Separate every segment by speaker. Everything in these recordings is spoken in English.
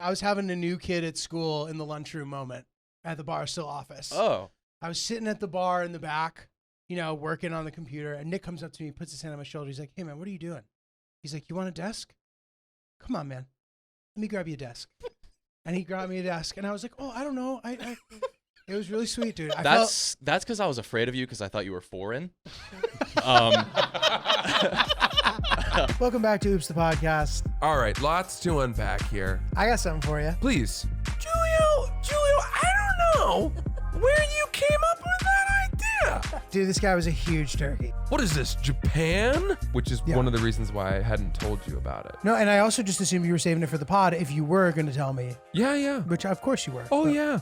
Speaker 1: I was having a new kid at school in the lunchroom moment at the Barstool office.
Speaker 2: Oh.
Speaker 1: I was sitting at the bar in the back, working on the computer, and Nick comes up to me, puts his hand on my shoulder. He's like, "Hey, man, what are you doing?" He's like, "You want a desk? Come on, man. Let me grab you a desk." And he grabbed me a desk, and I was like, "Oh, I don't know. It was really sweet, dude."
Speaker 2: That's because I was afraid of you because I thought you were foreign.
Speaker 1: Welcome back to Oops the Podcast.
Speaker 3: All right, lots to unpack here.
Speaker 1: I got something for you.
Speaker 3: Please. Julio, I don't know where you came up with that idea.
Speaker 1: Dude, this guy was a huge turkey.
Speaker 3: What is this, Japan? Which is
Speaker 1: Yeah.
Speaker 3: one of the reasons why I hadn't told you about it.
Speaker 1: No, and I also just assumed you were saving it for the pod if you were going to tell me,
Speaker 3: Yeah.
Speaker 1: which of course you were.
Speaker 3: Oh,
Speaker 1: But-
Speaker 3: yeah.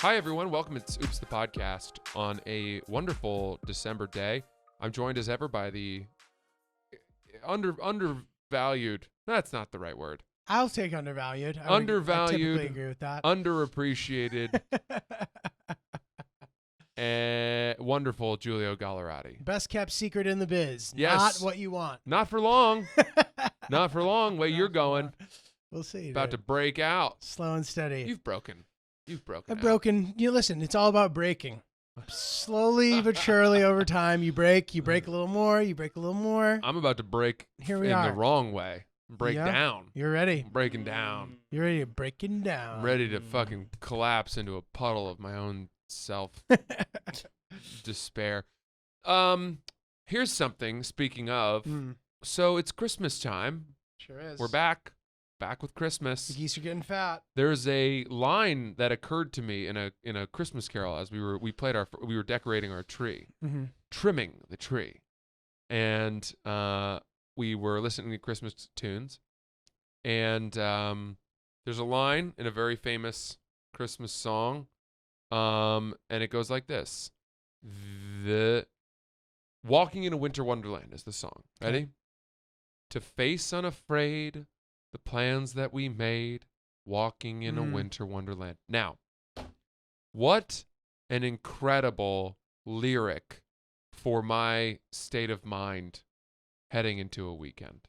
Speaker 3: Hi, everyone. Welcome to Oops the Podcast on a wonderful December day. I'm joined as ever by the undervalued. That's not the right word.
Speaker 1: I'll take undervalued. I
Speaker 3: Undervalued.
Speaker 1: typically agree with that.
Speaker 3: Underappreciated. Wonderful Giulio Gallerati.
Speaker 1: Best kept secret in the biz.
Speaker 3: Yes.
Speaker 1: Not what you want.
Speaker 3: Not for long. Not for long. Way you're going.
Speaker 1: We'll see.
Speaker 3: About to
Speaker 1: dude.
Speaker 3: break out.
Speaker 1: Slow and steady.
Speaker 3: You've broken.
Speaker 1: I've
Speaker 3: out.
Speaker 1: broken. Listen, it's all about breaking. Slowly but surely over time, you break a little more, you break a little more.
Speaker 3: I'm about to break
Speaker 1: Here we
Speaker 3: in
Speaker 1: are.
Speaker 3: the wrong way. Break
Speaker 1: Yeah.
Speaker 3: down.
Speaker 1: You're ready.
Speaker 3: I'm breaking down.
Speaker 1: You're ready to breaking down.
Speaker 3: I'm ready to fucking collapse into a puddle of my own self despair. Here's something, speaking of. So it's Christmas time.
Speaker 1: Sure is.
Speaker 3: We're back with
Speaker 1: The
Speaker 3: Christmas.
Speaker 1: geese are getting fat.
Speaker 3: There's a line that occurred to me in a Christmas carol as we were decorating our tree, trimming the tree, and we were listening to Christmas tunes, and there's a line in a very famous Christmas song, and it goes like this: "The Walking in a Winter Wonderland" is the song. Ready?
Speaker 1: Okay.
Speaker 3: To face unafraid the plans that we made, walking in a winter wonderland. Now, what an incredible lyric for my state of mind heading into a weekend.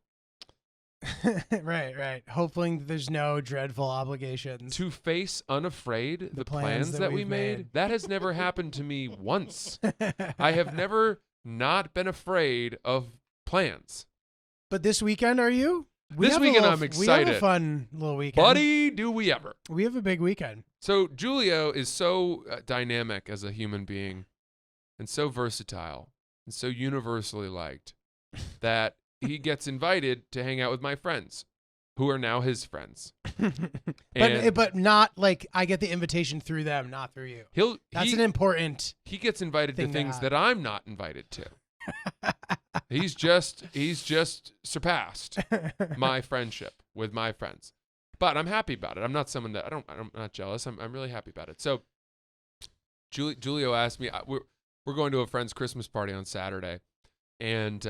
Speaker 1: Right. Hoping there's no dreadful obligations.
Speaker 3: To face unafraid the plans that we
Speaker 1: we've
Speaker 3: made. That has never happened to me once. I have never not been afraid of plans.
Speaker 1: But this weekend, are you?
Speaker 3: This weekend, I'm
Speaker 1: We
Speaker 3: excited.
Speaker 1: have a fun little weekend.
Speaker 3: Buddy, do we ever.
Speaker 1: We have a big weekend.
Speaker 3: So Giulio is so dynamic as a human being and so versatile and so universally liked that he gets invited to hang out with my friends, who are now his friends.
Speaker 1: But not like I get the invitation through them, not through you. That's an important.
Speaker 3: He gets invited to
Speaker 1: thing to
Speaker 3: things
Speaker 1: have.
Speaker 3: that I'm not invited to. He's just surpassed my friendship with my friends. But I'm happy about it. I'm not someone that I'm not jealous. I'm really happy about it. So Giulio asked me, we're going to a friend's Christmas party on Saturday, and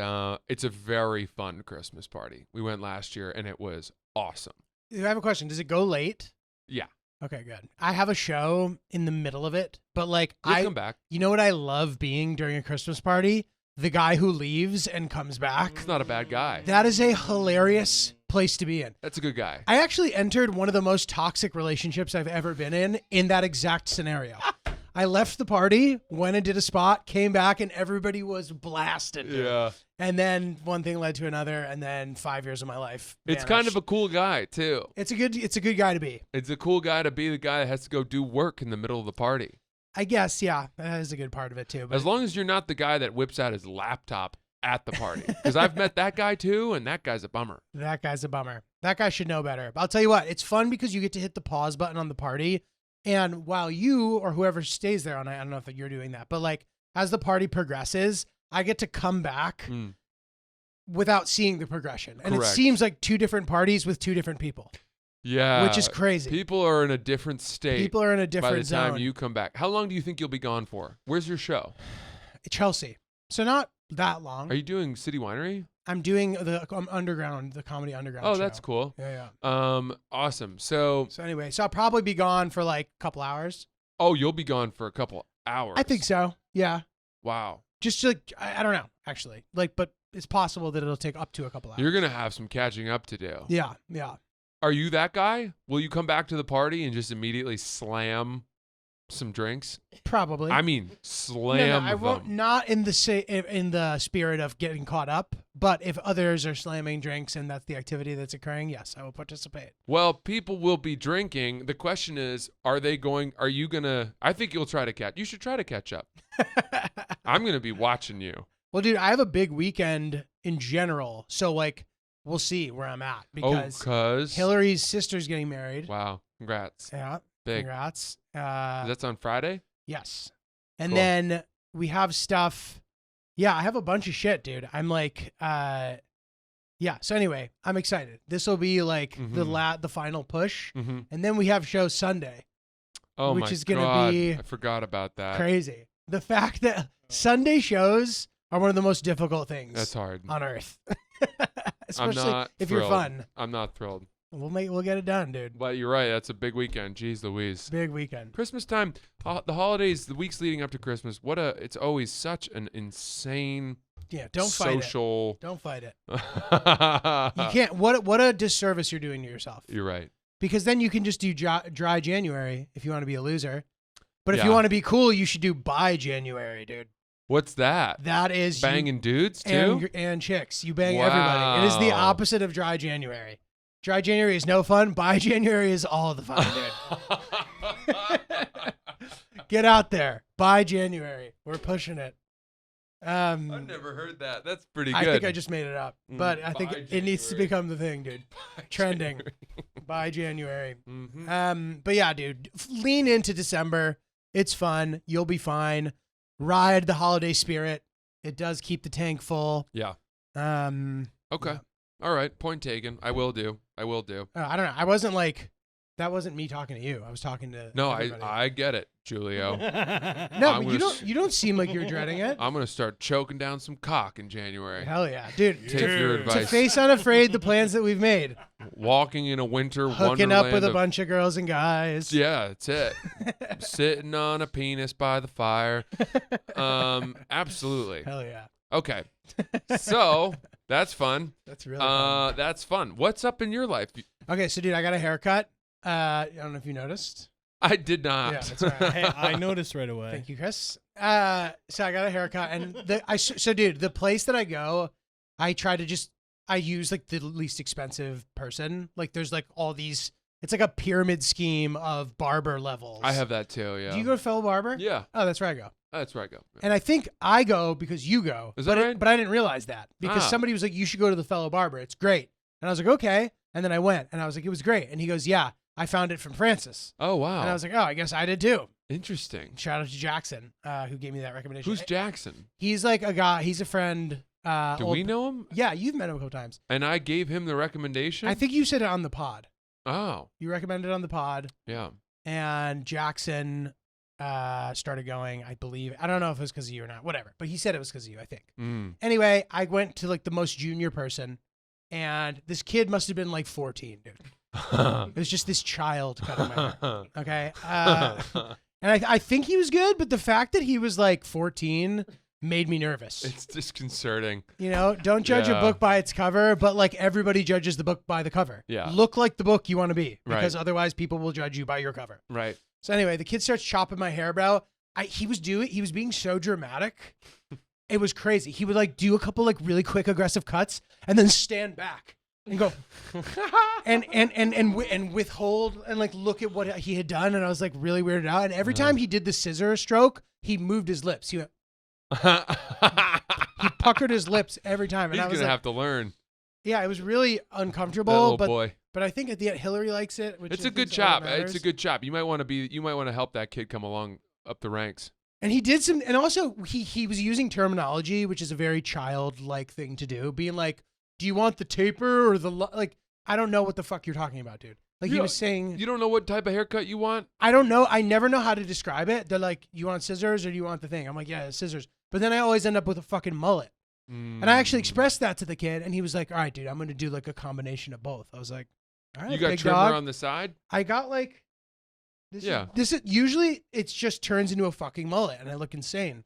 Speaker 3: it's a very fun Christmas party. We went last year and it was awesome.
Speaker 1: I have a question. Does it go late?
Speaker 3: Yeah.
Speaker 1: Okay, good. I have a show in the middle of it, but like
Speaker 3: We'll come back.
Speaker 1: you know what I love being during a Christmas party? The guy who leaves and comes back.
Speaker 3: He's not a bad guy.
Speaker 1: That is a hilarious place to be in.
Speaker 3: That's a good guy.
Speaker 1: I actually entered one of the most toxic relationships I've ever been in that exact scenario. I left the party, went and did a spot, came back, and everybody was blasted. dude.
Speaker 3: Yeah.
Speaker 1: And then one thing led to another, and then 5 years of my life
Speaker 3: It's kind of
Speaker 1: vanished.
Speaker 3: a cool guy, too.
Speaker 1: It's a good guy to be.
Speaker 3: It's a cool guy to be the guy that has to go do work in the middle of the party.
Speaker 1: I guess, yeah, that is a good part of it too. But
Speaker 3: As long as you're not the guy that whips out his laptop at the party. Because I've met that guy too, and that guy's a bummer.
Speaker 1: that guy's a bummer. That guy should know better. But I'll tell you what, it's fun because you get to hit the pause button on the party. And while you or whoever stays there, and I don't know if you're doing that, but like as the party progresses, I get to come back without seeing the progression. And
Speaker 3: Correct.
Speaker 1: it seems like two different parties with two different people,
Speaker 3: Yeah.
Speaker 1: which is crazy.
Speaker 3: People are in a different state
Speaker 1: People are in a
Speaker 3: by
Speaker 1: different
Speaker 3: the time
Speaker 1: zone.
Speaker 3: you come back. How long do you think you'll be gone for? Where's your show?
Speaker 1: Chelsea. So not that long.
Speaker 3: Are you doing City Winery?
Speaker 1: I'm doing the underground, the comedy underground.
Speaker 3: Oh,
Speaker 1: show.
Speaker 3: that's cool.
Speaker 1: Yeah.
Speaker 3: Awesome. So
Speaker 1: Anyway, so I'll probably be gone for like a couple hours.
Speaker 3: you'll be gone for a couple hours.
Speaker 1: I think so. Yeah.
Speaker 3: Wow.
Speaker 1: Just like, I don't know, actually. Like, but it's possible that it'll take up to a couple hours.
Speaker 3: You're gonna have some catching up to do.
Speaker 1: Yeah, yeah.
Speaker 3: Are you that guy? Will you come back to the party and just immediately slam some drinks?
Speaker 1: Probably.
Speaker 3: I mean, slam
Speaker 1: I won't.
Speaker 3: them.
Speaker 1: Not in the spirit of getting caught up, but if others are slamming drinks and that's the activity that's occurring, yes, I will participate.
Speaker 3: Well, people will be drinking. The question is, are you gonna? I think you'll try to catch. You should try to catch up. I'm gonna be watching you.
Speaker 1: Well, dude, I have a big weekend in general, so like we'll see where I'm at because Hillary's sister's getting married.
Speaker 3: Wow, congrats.
Speaker 1: Yeah,
Speaker 3: Big.
Speaker 1: congrats.
Speaker 3: That's on Friday?
Speaker 1: Yes. And
Speaker 3: Cool.
Speaker 1: then we have stuff. Yeah, I have a bunch of shit, dude. I'm like, yeah. So anyway, I'm excited. This will be like the final push.
Speaker 3: Mm-hmm.
Speaker 1: And then we have show Sunday,
Speaker 3: Oh
Speaker 1: which
Speaker 3: my
Speaker 1: is going
Speaker 3: God.
Speaker 1: to be
Speaker 3: I forgot about that.
Speaker 1: crazy. The fact that Sunday shows are one of the most difficult things
Speaker 3: That's hard.
Speaker 1: on earth.
Speaker 3: I'm
Speaker 1: Especially
Speaker 3: not
Speaker 1: if
Speaker 3: thrilled.
Speaker 1: you're fun.
Speaker 3: I'm not thrilled.
Speaker 1: We'll get it done, dude.
Speaker 3: But you're right. That's a big weekend. Jeez Louise.
Speaker 1: Big weekend.
Speaker 3: Christmas time, the holidays, the weeks leading up to Christmas. It's always such an insane
Speaker 1: Yeah, don't fight it.
Speaker 3: social.
Speaker 1: Don't fight it. You can't. What a disservice you're doing to yourself.
Speaker 3: You're right.
Speaker 1: Because then you can just do dry January if you want to be a loser. But if
Speaker 3: Yeah.
Speaker 1: you want to be cool, you should do by January, dude.
Speaker 3: What's that?
Speaker 1: That is you-
Speaker 3: Banging dudes too?
Speaker 1: and chicks. You bang everybody. It is the
Speaker 3: Wow.
Speaker 1: opposite of dry January. Dry January is no fun. By January is all the fun, dude. Get out there. By January. We're pushing it.
Speaker 3: I've never heard that. That's pretty good.
Speaker 1: I think I just made it up. But I think
Speaker 3: By
Speaker 1: it needs to
Speaker 3: January.
Speaker 1: become the thing, dude. Trending. By January.
Speaker 3: Mm-hmm.
Speaker 1: But yeah, dude, lean into December. It's fun. You'll be fine. Ride the holiday spirit. It does keep the tank full.
Speaker 3: Yeah.
Speaker 1: Okay.
Speaker 3: Okay. All right. Point taken. I will do.
Speaker 1: I don't know. I wasn't like, that wasn't me talking to you. I was talking to
Speaker 3: No,
Speaker 1: everybody.
Speaker 3: I get it, Julio.
Speaker 1: No,
Speaker 3: I'm
Speaker 1: but
Speaker 3: gonna
Speaker 1: you don't seem like you're dreading it.
Speaker 3: I'm gonna start choking down some cock in January.
Speaker 1: Hell yeah, dude.
Speaker 3: Take your
Speaker 1: To
Speaker 3: advice.
Speaker 1: face unafraid the plans that we've made.
Speaker 3: Walking in a winter
Speaker 1: Hooking
Speaker 3: wonderland
Speaker 1: up with a
Speaker 3: of-
Speaker 1: bunch of girls and guys.
Speaker 3: Yeah, that's it. Sitting on a penis by the fire. Absolutely.
Speaker 1: Hell yeah.
Speaker 3: Okay. So that's fun.
Speaker 1: That's really fun.
Speaker 3: That's fun. What's up in your life?
Speaker 1: Okay, so dude, I got a haircut. I don't know if you noticed.
Speaker 3: I did not.
Speaker 1: Yeah, that's all right.
Speaker 4: Hey, I noticed right away.
Speaker 1: Thank you, Chris. So I got a haircut, and dude, the place that I go, I use like the least expensive person. Like, there's like all these. It's like a pyramid scheme of barber levels.
Speaker 3: I have that too. Yeah.
Speaker 1: Do you go to fellow barber?
Speaker 3: Yeah,
Speaker 1: Oh, that's where I go.
Speaker 3: that's where I go. Yeah.
Speaker 1: And I think I go because you go.
Speaker 3: Is that
Speaker 1: but
Speaker 3: right?
Speaker 1: But I didn't realize that because
Speaker 3: Ah.
Speaker 1: somebody was like, "You should go to the fellow barber. It's great." And I was like, "Okay." And then I went, and I was like, "It was great." And he goes, "Yeah, I found it from Francis."
Speaker 3: Oh wow.
Speaker 1: And I was like, "Oh, I guess I did too."
Speaker 3: Interesting.
Speaker 1: Shout out to Jackson, who gave me that recommendation.
Speaker 3: Who's Jackson?
Speaker 1: He's like a guy. He's a friend.
Speaker 3: Do we know him?
Speaker 1: Yeah, you've met him a couple times.
Speaker 3: And I gave him the recommendation.
Speaker 1: I think you said it on the pod.
Speaker 3: Oh
Speaker 1: You recommended it on the pod,
Speaker 3: yeah.
Speaker 1: and Jackson started going. I believe. I don't know if it was because of you or not. Whatever. But he said it was because of you. I think.
Speaker 3: Mm.
Speaker 1: Anyway, I went to like the most junior person, and this kid must have been like 14, dude. It was just this child cutting my hair. Okay. And I think he was good, but the fact that he was like 14 made me nervous.
Speaker 3: It's disconcerting.
Speaker 1: You know, don't judge a
Speaker 3: Yeah.
Speaker 1: book by its cover, but like everybody judges the book by the cover.
Speaker 3: Yeah.
Speaker 1: Look like the book you want to be, because
Speaker 3: Right.
Speaker 1: otherwise people will judge you by your cover.
Speaker 3: Right.
Speaker 1: So anyway, the kid starts chopping my hair, bro. He was being so dramatic. It was crazy. He would like do a couple like really quick aggressive cuts and then stand back and go and withhold and like look at what he had done, and I was like really weirded out. And every time he did the scissor stroke, he moved his lips. He puckered his lips every time, and
Speaker 3: He's
Speaker 1: I was
Speaker 3: gonna
Speaker 1: like,
Speaker 3: have to learn.
Speaker 1: yeah, it was really
Speaker 3: That
Speaker 1: uncomfortable.
Speaker 3: little
Speaker 1: But
Speaker 3: boy.
Speaker 1: I think at the end, Hillary likes it. Which
Speaker 3: It's
Speaker 1: I
Speaker 3: a good
Speaker 1: think's all that
Speaker 3: chop. It's a
Speaker 1: matters.
Speaker 3: good chop. You might want to help that kid come along up the ranks.
Speaker 1: And he did some, and also he was using terminology, which is a very childlike thing to do, being like, "Do you want the taper or the like?" I don't know what the fuck you're talking about, dude. Like, he was saying,
Speaker 3: You don't know what type of haircut you want?
Speaker 1: I don't know. I never know how to describe it. They're like, "You want scissors or do you want the thing?" I'm like, "Yeah, scissors." But then I always end up with a fucking mullet. And I actually expressed that to the kid, and he was like, "All right, dude, I'm gonna do like a combination of both." I was like, "All right,
Speaker 3: You got
Speaker 1: big
Speaker 3: trimmer
Speaker 1: dog."
Speaker 3: on the side?
Speaker 1: I got like, this
Speaker 3: Yeah.
Speaker 1: This is usually it's just turns into a fucking mullet, and I look insane.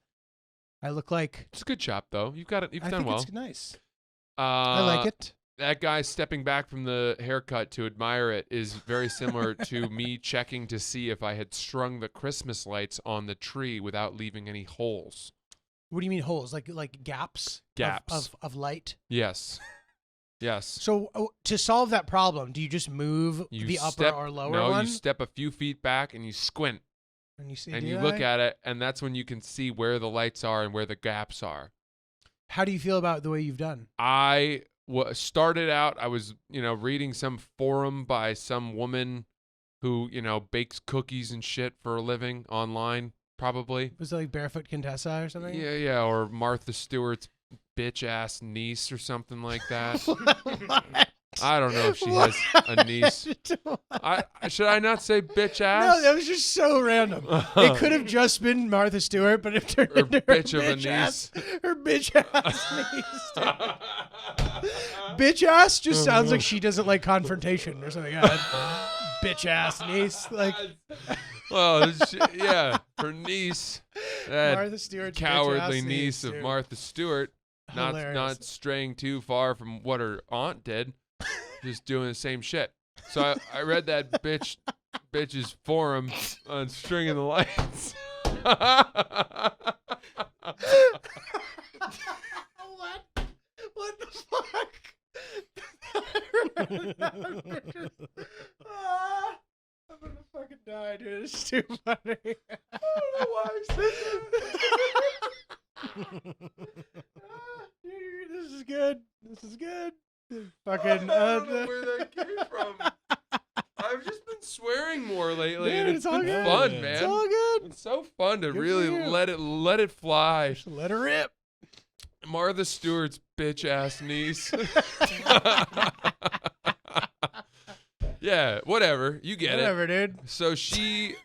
Speaker 1: I look like.
Speaker 3: It's a good chop, though. You've got it. You've
Speaker 1: I
Speaker 3: done
Speaker 1: think
Speaker 3: well.
Speaker 1: it's nice. I like it.
Speaker 3: That guy stepping back from the haircut to admire it is very similar to me checking to see if I had strung the Christmas lights on the tree without leaving any holes.
Speaker 1: What do you mean holes? Like gaps?
Speaker 3: Gaps.
Speaker 1: Of light?
Speaker 3: Yes. Yes.
Speaker 1: So to solve that problem, do you just move the upper or lower one?
Speaker 3: No, you step a few feet back and you squint.
Speaker 1: And you see,
Speaker 3: and you look at it, and that's when you can see where the lights are and where the gaps are.
Speaker 1: How do you feel about the way you've done?
Speaker 3: I started out, I was, reading some forum by some woman who, bakes cookies and shit for a living online, probably.
Speaker 1: Was it like Barefoot Contessa or something?
Speaker 3: Yeah, or Martha Stewart's bitch-ass niece or something like that.
Speaker 1: What?
Speaker 3: I don't know if she has a niece. Should I not say bitch ass?
Speaker 1: No, that was just so random. It could have just been Martha Stewart, but it turned into
Speaker 3: bitch
Speaker 1: her
Speaker 3: of a
Speaker 1: bitch
Speaker 3: niece.
Speaker 1: ass, her bitch ass niece. Bitch ass just sounds like she doesn't like confrontation or something. Bitch ass niece, like.
Speaker 3: Well, yeah, her niece, that
Speaker 1: Martha Stewart's
Speaker 3: cowardly
Speaker 1: bitch-ass
Speaker 3: niece of
Speaker 1: dude.
Speaker 3: Martha Stewart,
Speaker 1: Hilarious.
Speaker 3: not straying too far from what her aunt did, just doing the same shit. So I read that bitch's forum on stringing the lights.
Speaker 1: What the fuck? I'm gonna fucking die, dude. It's too funny. I don't know why I said that. Dude, this is good. This is good. Fucking.
Speaker 3: I don't know where that came from. I've just been swearing more lately,
Speaker 1: Dude,
Speaker 3: and
Speaker 1: it's
Speaker 3: it's
Speaker 1: all
Speaker 3: been
Speaker 1: good.
Speaker 3: fun,
Speaker 1: It's
Speaker 3: man.
Speaker 1: all good.
Speaker 3: It's so fun to
Speaker 1: Good for
Speaker 3: really
Speaker 1: you.
Speaker 3: let it fly.
Speaker 1: Just let her rip.
Speaker 3: Martha Stewart's bitch ass niece. Yeah, whatever. You get
Speaker 1: Whatever,
Speaker 3: it.
Speaker 1: dude.
Speaker 3: So she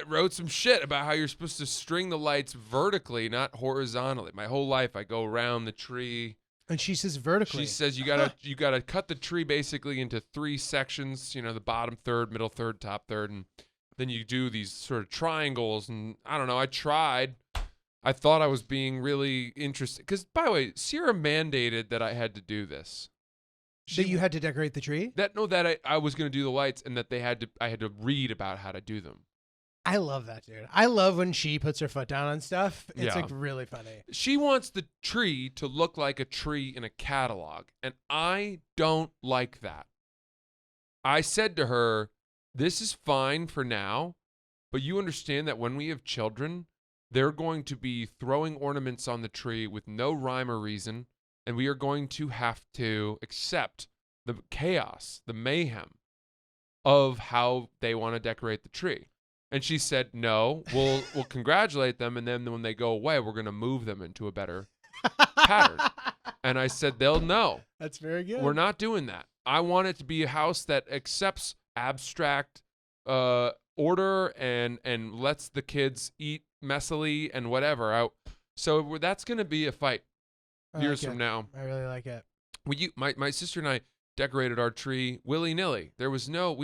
Speaker 3: wrote some shit about how you're supposed to string the lights vertically, not horizontally. My whole life I go around the tree.
Speaker 1: And she says vertically.
Speaker 3: She says you gotta cut the tree basically into 3 sections, the bottom third, middle third, top third, and then you do these sort of triangles. And I don't know, I tried. I thought I was being really interested. Because, by the way, Sierra mandated that I had to do this.
Speaker 1: That you had to decorate the tree?
Speaker 3: That I was going to do the lights, and that I had to read about how to do them.
Speaker 1: I love that, dude. I love when she puts her foot down on stuff. It's
Speaker 3: Yeah.
Speaker 1: like really funny.
Speaker 3: She wants the tree to look like a tree in a catalog, and I don't like that. I said to her, this is fine for now, but you understand that when we have children, they're going to be throwing ornaments on the tree with no rhyme or reason, and we are going to have to accept the chaos, the mayhem of how they want to decorate the tree. And she said, no, we'll congratulate them, and then when they go away, we're going to move them into a better pattern. And I said, they'll know.
Speaker 1: That's very good.
Speaker 3: We're not doing that. I want it to be a house that accepts abstract order and lets the kids eat messily and whatever. So that's going to be a fight years from now.
Speaker 1: I really like it.
Speaker 3: My sister and I decorated our tree willy-nilly. We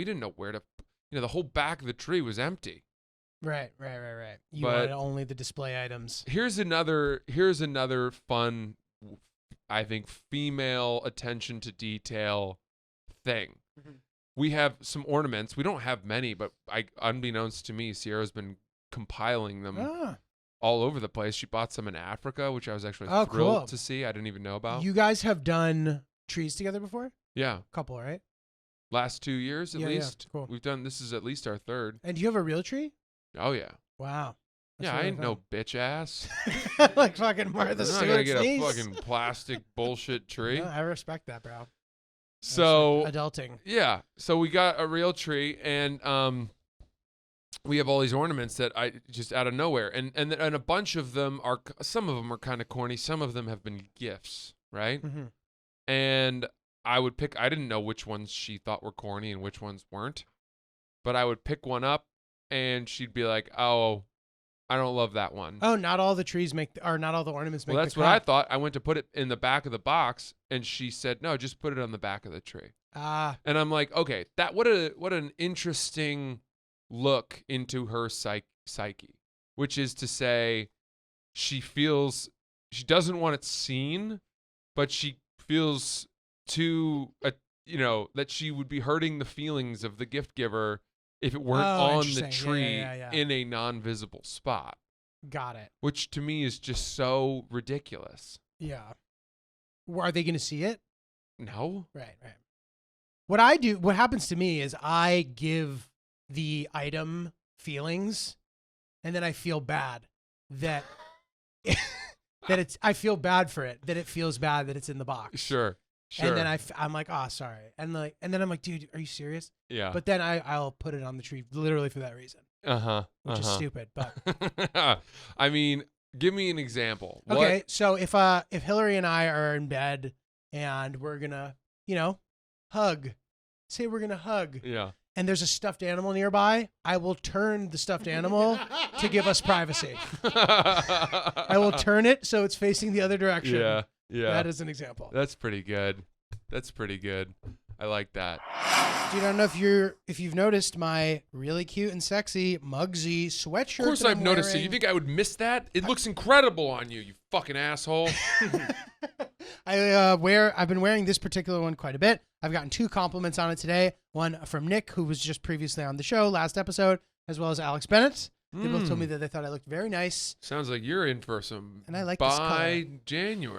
Speaker 3: didn't know where to, the whole back of the tree was empty.
Speaker 1: Right. You
Speaker 3: But
Speaker 1: wanted only the display items.
Speaker 3: Here's another fun, I think, female attention to detail thing.
Speaker 1: Mhm.
Speaker 3: We have some ornaments. We don't have many, but unbeknownst to me, Sierra's been compiling them all over the place. She bought some in Africa, which I was actually thrilled
Speaker 1: cool.
Speaker 3: to see. I didn't even know about.
Speaker 1: You guys have done trees together before?
Speaker 3: Yeah.
Speaker 1: Couple, right?
Speaker 3: Last 2 years at
Speaker 1: Yeah,
Speaker 3: least.
Speaker 1: cool.
Speaker 3: We've done, this is at least our 3rd.
Speaker 1: And do you have a real tree?
Speaker 3: Oh, yeah.
Speaker 1: Wow.
Speaker 3: Yeah, I ain't no bitch ass.
Speaker 1: Like fucking Martha
Speaker 3: I'm not
Speaker 1: Stewart's
Speaker 3: gonna get
Speaker 1: niece.
Speaker 3: a fucking plastic bullshit tree.
Speaker 1: No, I respect that, bro.
Speaker 3: So
Speaker 1: Adulting.
Speaker 3: yeah, so we got a real tree, and we have all these ornaments that I just out of nowhere, and a bunch of them are, some of them are kind of corny, some of them have been gifts, right?
Speaker 1: Mm-hmm.
Speaker 3: And I didn't know which ones she thought were corny and which ones weren't, but I would pick one up, and she'd be like, "Oh, I don't love that one."
Speaker 1: Oh, not all the trees not all the ornaments make
Speaker 3: Well, that's
Speaker 1: the
Speaker 3: what I
Speaker 1: cut.
Speaker 3: thought. I went to put it in the back of the box, and she said, "No, just put it on the back of the tree." And I'm like, okay, what an interesting look into her psyche, which is to say, she feels doesn't want it seen, but she feels too, that she would be hurting the feelings of the gift giver if it weren't on the
Speaker 1: interesting.
Speaker 3: tree
Speaker 1: Yeah.
Speaker 3: in a non-visible spot.
Speaker 1: Got it.
Speaker 3: Which to me is just so ridiculous.
Speaker 1: Yeah. Are they going to see it?
Speaker 3: No.
Speaker 1: Right. What happens to me is I give the item feelings, and then I feel bad that I feel bad for it, that it feels bad that it's in the box.
Speaker 3: Sure.
Speaker 1: And then I'm like, oh, sorry. And then I'm like, dude, are you serious?
Speaker 3: Yeah.
Speaker 1: But then I'll put it on the tree literally for that reason. Which is stupid, but
Speaker 3: I mean, give me an example.
Speaker 1: Okay, so if Hillary and I are in bed and we're gonna, hug, say we're gonna hug,
Speaker 3: Yeah.
Speaker 1: and there's a stuffed animal nearby, I will turn the stuffed animal to give us privacy. I will turn it so it's facing the other direction.
Speaker 3: Yeah.
Speaker 1: That is an example.
Speaker 3: That's pretty good. I like that.
Speaker 1: Dude, I don't know if you've noticed my really cute and sexy Muggsy sweatshirt.
Speaker 3: Of course I've noticed it. You think I would miss that? It looks incredible on you, you fucking asshole.
Speaker 1: I've been wearing this particular one quite a bit. I've gotten 2 compliments on it today. One from Nick, who was just previously on the show last episode, as well as Alex Bennett. They both told me that they thought I looked very nice.
Speaker 3: Sounds like you're in for some
Speaker 1: and I like this color.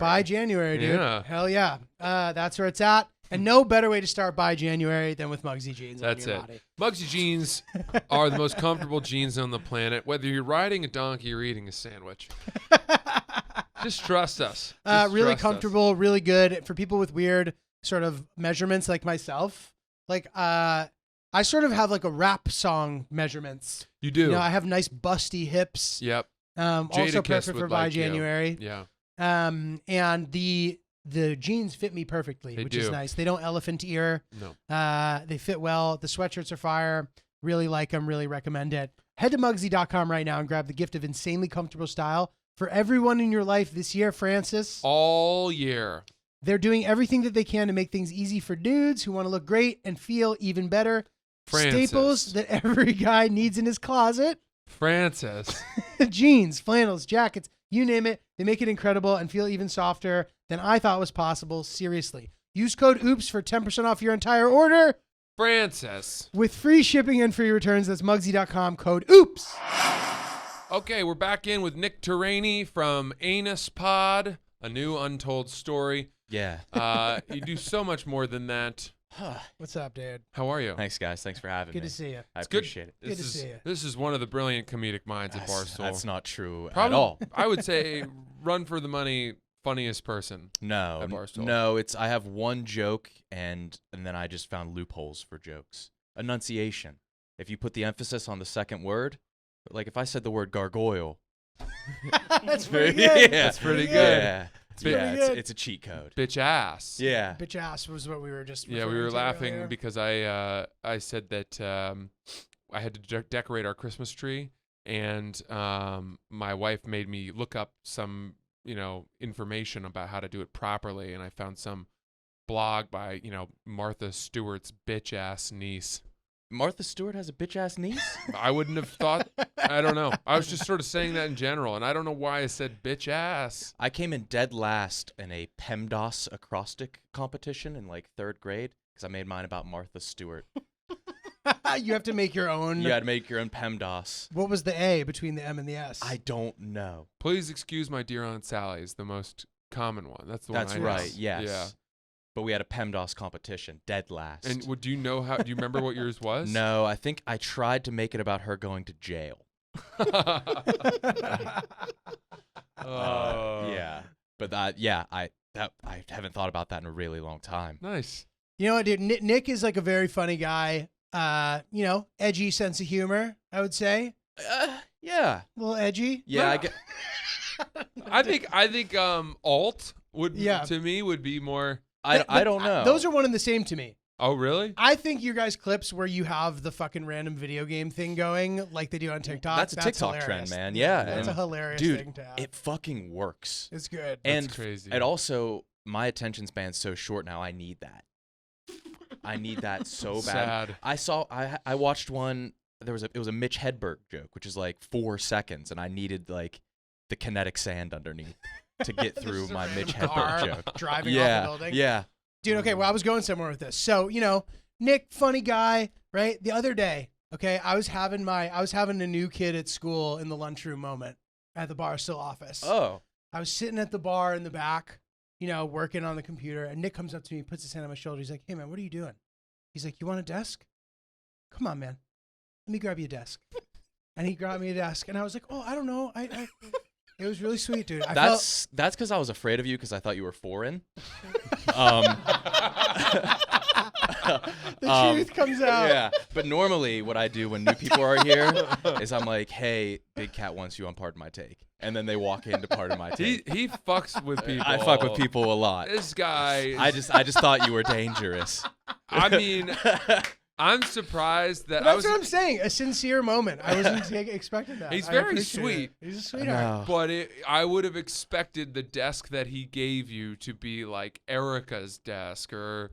Speaker 3: By
Speaker 1: January, dude.
Speaker 3: Yeah.
Speaker 1: Hell yeah. That's where it's at. And no better way to start by January than with Muggsy jeans.
Speaker 3: That's
Speaker 1: on your
Speaker 3: it.
Speaker 1: body.
Speaker 3: Muggsy jeans are the most comfortable jeans on the planet, whether you're riding a donkey or eating a sandwich. Just trust us.
Speaker 1: Really comfortable, really good for people with weird sort of measurements like myself. Like, I sort of have like a rap song measurements.
Speaker 3: You do.
Speaker 1: I have nice busty hips.
Speaker 3: Yep.
Speaker 1: Also perfect for by January.
Speaker 3: Yeah.
Speaker 1: And the jeans fit me perfectly, which is nice. They don't elephant ear.
Speaker 3: No.
Speaker 1: They fit well. The sweatshirts are fire. Really like them. Really recommend it. Head to Muggsy.com right now and grab the gift of insanely comfortable style for everyone in your life this year, Francis.
Speaker 3: All year.
Speaker 1: They're doing everything that they can to make things easy for dudes who want to look great and feel even better.
Speaker 3: Francis.
Speaker 1: Staples that every guy needs in his closet.
Speaker 3: Francis.
Speaker 1: Jeans, flannels, jackets, you name it. They make it incredible and feel even softer than I thought was possible. Seriously. Use code OOPS for 10% off your entire order.
Speaker 3: Francis.
Speaker 1: With free shipping and free returns. That's Muggsy.com, code OOPS.
Speaker 3: Okay, we're back in with Nick Turani from Anus Pod, a new untold story.
Speaker 2: Yeah.
Speaker 3: You do so much more than that.
Speaker 1: What's up, dude?
Speaker 3: How are you?
Speaker 2: Thanks, guys. Thanks for having me.
Speaker 1: Good to see you.
Speaker 2: I appreciate it.
Speaker 1: Good to see you.
Speaker 3: This is one of the brilliant comedic minds at Barstool.
Speaker 2: That's not true
Speaker 3: Probably,
Speaker 2: at all.
Speaker 3: I would say run for the money, funniest person.
Speaker 2: No,
Speaker 3: at Barstool.
Speaker 2: No. I have one joke, and then I just found loopholes for jokes. Enunciation. If you put the emphasis on the second word, like if I said the word gargoyle.
Speaker 1: That's pretty good.
Speaker 3: That's pretty good.
Speaker 2: Yeah.
Speaker 1: good.
Speaker 2: It's a cheat code.
Speaker 3: Bitch ass.
Speaker 2: Yeah.
Speaker 1: Bitch ass was what we were just.
Speaker 3: Yeah, we
Speaker 1: referring
Speaker 3: were
Speaker 1: to
Speaker 3: laughing
Speaker 1: earlier.
Speaker 3: because I said that I had to decorate our Christmas tree, and my wife made me look up some information about how to do it properly, and I found some blog by Martha Stewart's bitch ass niece.
Speaker 2: Martha Stewart has a bitch ass niece?
Speaker 3: I wouldn't have thought. I don't know. I was just sort of saying that in general, and I don't know why I said bitch ass.
Speaker 2: I came in dead last in a PEMDAS acrostic competition in like 3rd grade because I made mine about Martha Stewart.
Speaker 1: You have to make your own.
Speaker 2: You got to make your own PEMDAS.
Speaker 1: What was the A between the M and the S?
Speaker 2: I don't know.
Speaker 3: Please excuse my dear Aunt Sally is the most common one. That's the one.
Speaker 2: That's
Speaker 3: I know.
Speaker 2: right. Yes.
Speaker 3: Yeah.
Speaker 2: But we had a PEMDAS competition, dead last.
Speaker 3: And do you know how? Do you remember what yours was?
Speaker 2: No, I think I tried to make it about her going to jail. Yeah. But I haven't thought about that in a really long time.
Speaker 3: Nice.
Speaker 1: You know what, dude? Nick is like a very funny guy. Edgy sense of humor, I would say.
Speaker 2: Yeah.
Speaker 1: A little edgy.
Speaker 2: Yeah, I get.
Speaker 3: I think alt would to me would be more.
Speaker 2: I don't know.
Speaker 1: Those are one and the same to me.
Speaker 3: Oh, really?
Speaker 1: I think your guys' clips where you have the fucking random video game thing going like they do on TikTok.
Speaker 2: That's a TikTok
Speaker 1: hilarious.
Speaker 2: trend, man. Yeah.
Speaker 1: That's a hilarious thing to have.
Speaker 2: It fucking works.
Speaker 1: It's good.
Speaker 2: And
Speaker 3: That's crazy.
Speaker 2: And also, my attention span's so short now. I need that. I need that so bad.
Speaker 3: Sad.
Speaker 2: I watched one. It was a Mitch Hedberg joke, which is like 4 seconds, and I needed like the kinetic sand underneath. to get through
Speaker 1: Just a
Speaker 2: my
Speaker 1: random
Speaker 2: Mitch
Speaker 1: car
Speaker 2: Hedberg joke.
Speaker 1: driving
Speaker 2: Yeah,
Speaker 1: off the building.
Speaker 2: yeah.
Speaker 1: Dude, okay, well, I was going somewhere with this. So, Nick, funny guy, right? The other day, okay, I was having a new kid at school in the lunchroom moment at the Barstool office.
Speaker 2: Oh.
Speaker 1: I was sitting at the bar in the back, working on the computer, and Nick comes up to me, puts his hand on my shoulder. He's like, "Hey, man, what are you doing?" He's like, "You want a desk? Come on, man. Let me grab you a desk." And he grabbed me a desk, and I was like, "Oh, I don't know. It was really sweet, dude."
Speaker 2: That's because I was afraid of you because I thought you were foreign.
Speaker 1: The truth comes out.
Speaker 2: Yeah, but normally what I do when new people are here is I'm like, "Hey, Big Cat wants you on Pardon My Take," and then they walk into Pardon My Take.
Speaker 3: He fucks with people.
Speaker 2: I fuck with people a lot.
Speaker 3: This guy.
Speaker 2: I just thought you were dangerous.
Speaker 3: I mean, I'm surprised that
Speaker 1: That's what I'm saying. A sincere moment. I wasn't expecting that.
Speaker 3: He's
Speaker 1: I
Speaker 3: very
Speaker 1: appreciate
Speaker 3: sweet.
Speaker 1: it. He's a sweetheart.
Speaker 3: But I would have expected the desk that he gave you to be like Erica's desk or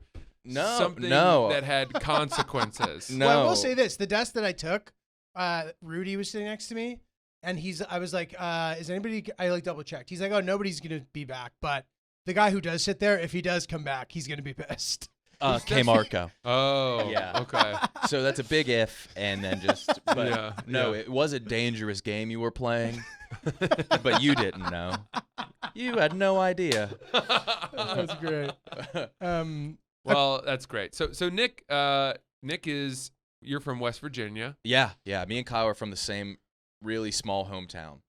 Speaker 3: something that had consequences.
Speaker 2: No.
Speaker 1: Well, I will say this: the desk that I took, Rudy was sitting next to me, and I was like, "Is anybody?" I like double checked. He's like, "Oh, nobody's gonna be back," but the guy who does sit there, if he does come back, he's gonna be pissed.
Speaker 2: K. Marco.
Speaker 3: Oh,
Speaker 2: Yeah.
Speaker 3: Okay.
Speaker 2: So that's a big if, and then it was a dangerous game you were playing, but you didn't know. You had no idea.
Speaker 1: That's great.
Speaker 3: Well, that's great. So Nick you're from West Virginia.
Speaker 2: Yeah. Me and Kyle are from the same really small hometown,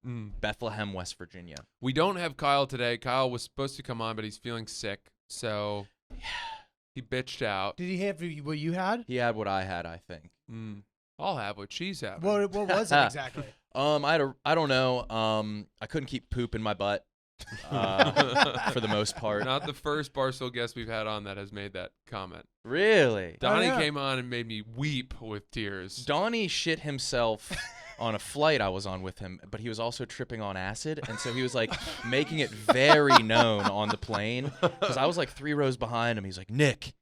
Speaker 2: Bethlehem, West Virginia.
Speaker 3: We don't have Kyle today. Kyle was supposed to come on, but he's feeling sick, so he bitched out.
Speaker 1: Did he have what you had?
Speaker 2: He had what I had, I think.
Speaker 3: I'll have what she's having.
Speaker 1: What was it exactly?
Speaker 2: I don't know. I couldn't keep poop in my butt. For the most part.
Speaker 3: Not the first Barstool guest we've had on that has made that comment.
Speaker 2: Really?
Speaker 3: Donnie came on and made me weep with tears.
Speaker 2: Donnie shit himself on a flight I was on with him, but he was also tripping on acid, and so he was like making it very known on the plane because I was like 3 rows behind him. He's like, "Nick,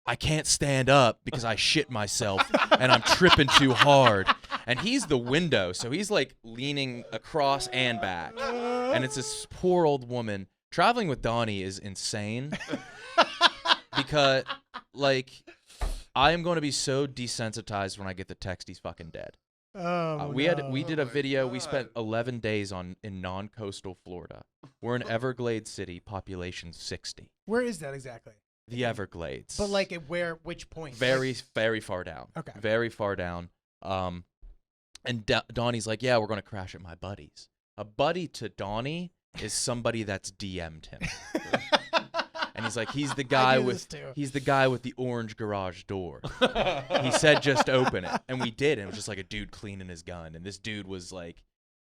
Speaker 2: I can't stand up because I shit myself and I'm tripping too hard." And he's the window, so he's like leaning across and back. And it's this poor old woman. Traveling with Donnie is insane because, like, I am going to be so desensitized when I get the text he's fucking dead. We did a video. We spent 11 days in non-coastal Florida. We're in Everglades City, population 60.
Speaker 1: Where is that exactly?
Speaker 2: The Everglades.
Speaker 1: But like which point?
Speaker 2: Very, very far down.
Speaker 1: Okay.
Speaker 2: Very far down. And Donnie's like, "Yeah, we're going to crash at my buddy's." A buddy to Donnie is somebody that's DM'd him. And he's like, he's the guy with the orange garage door. He said just open it. And we did, and it was just like a dude cleaning his gun, and this dude was like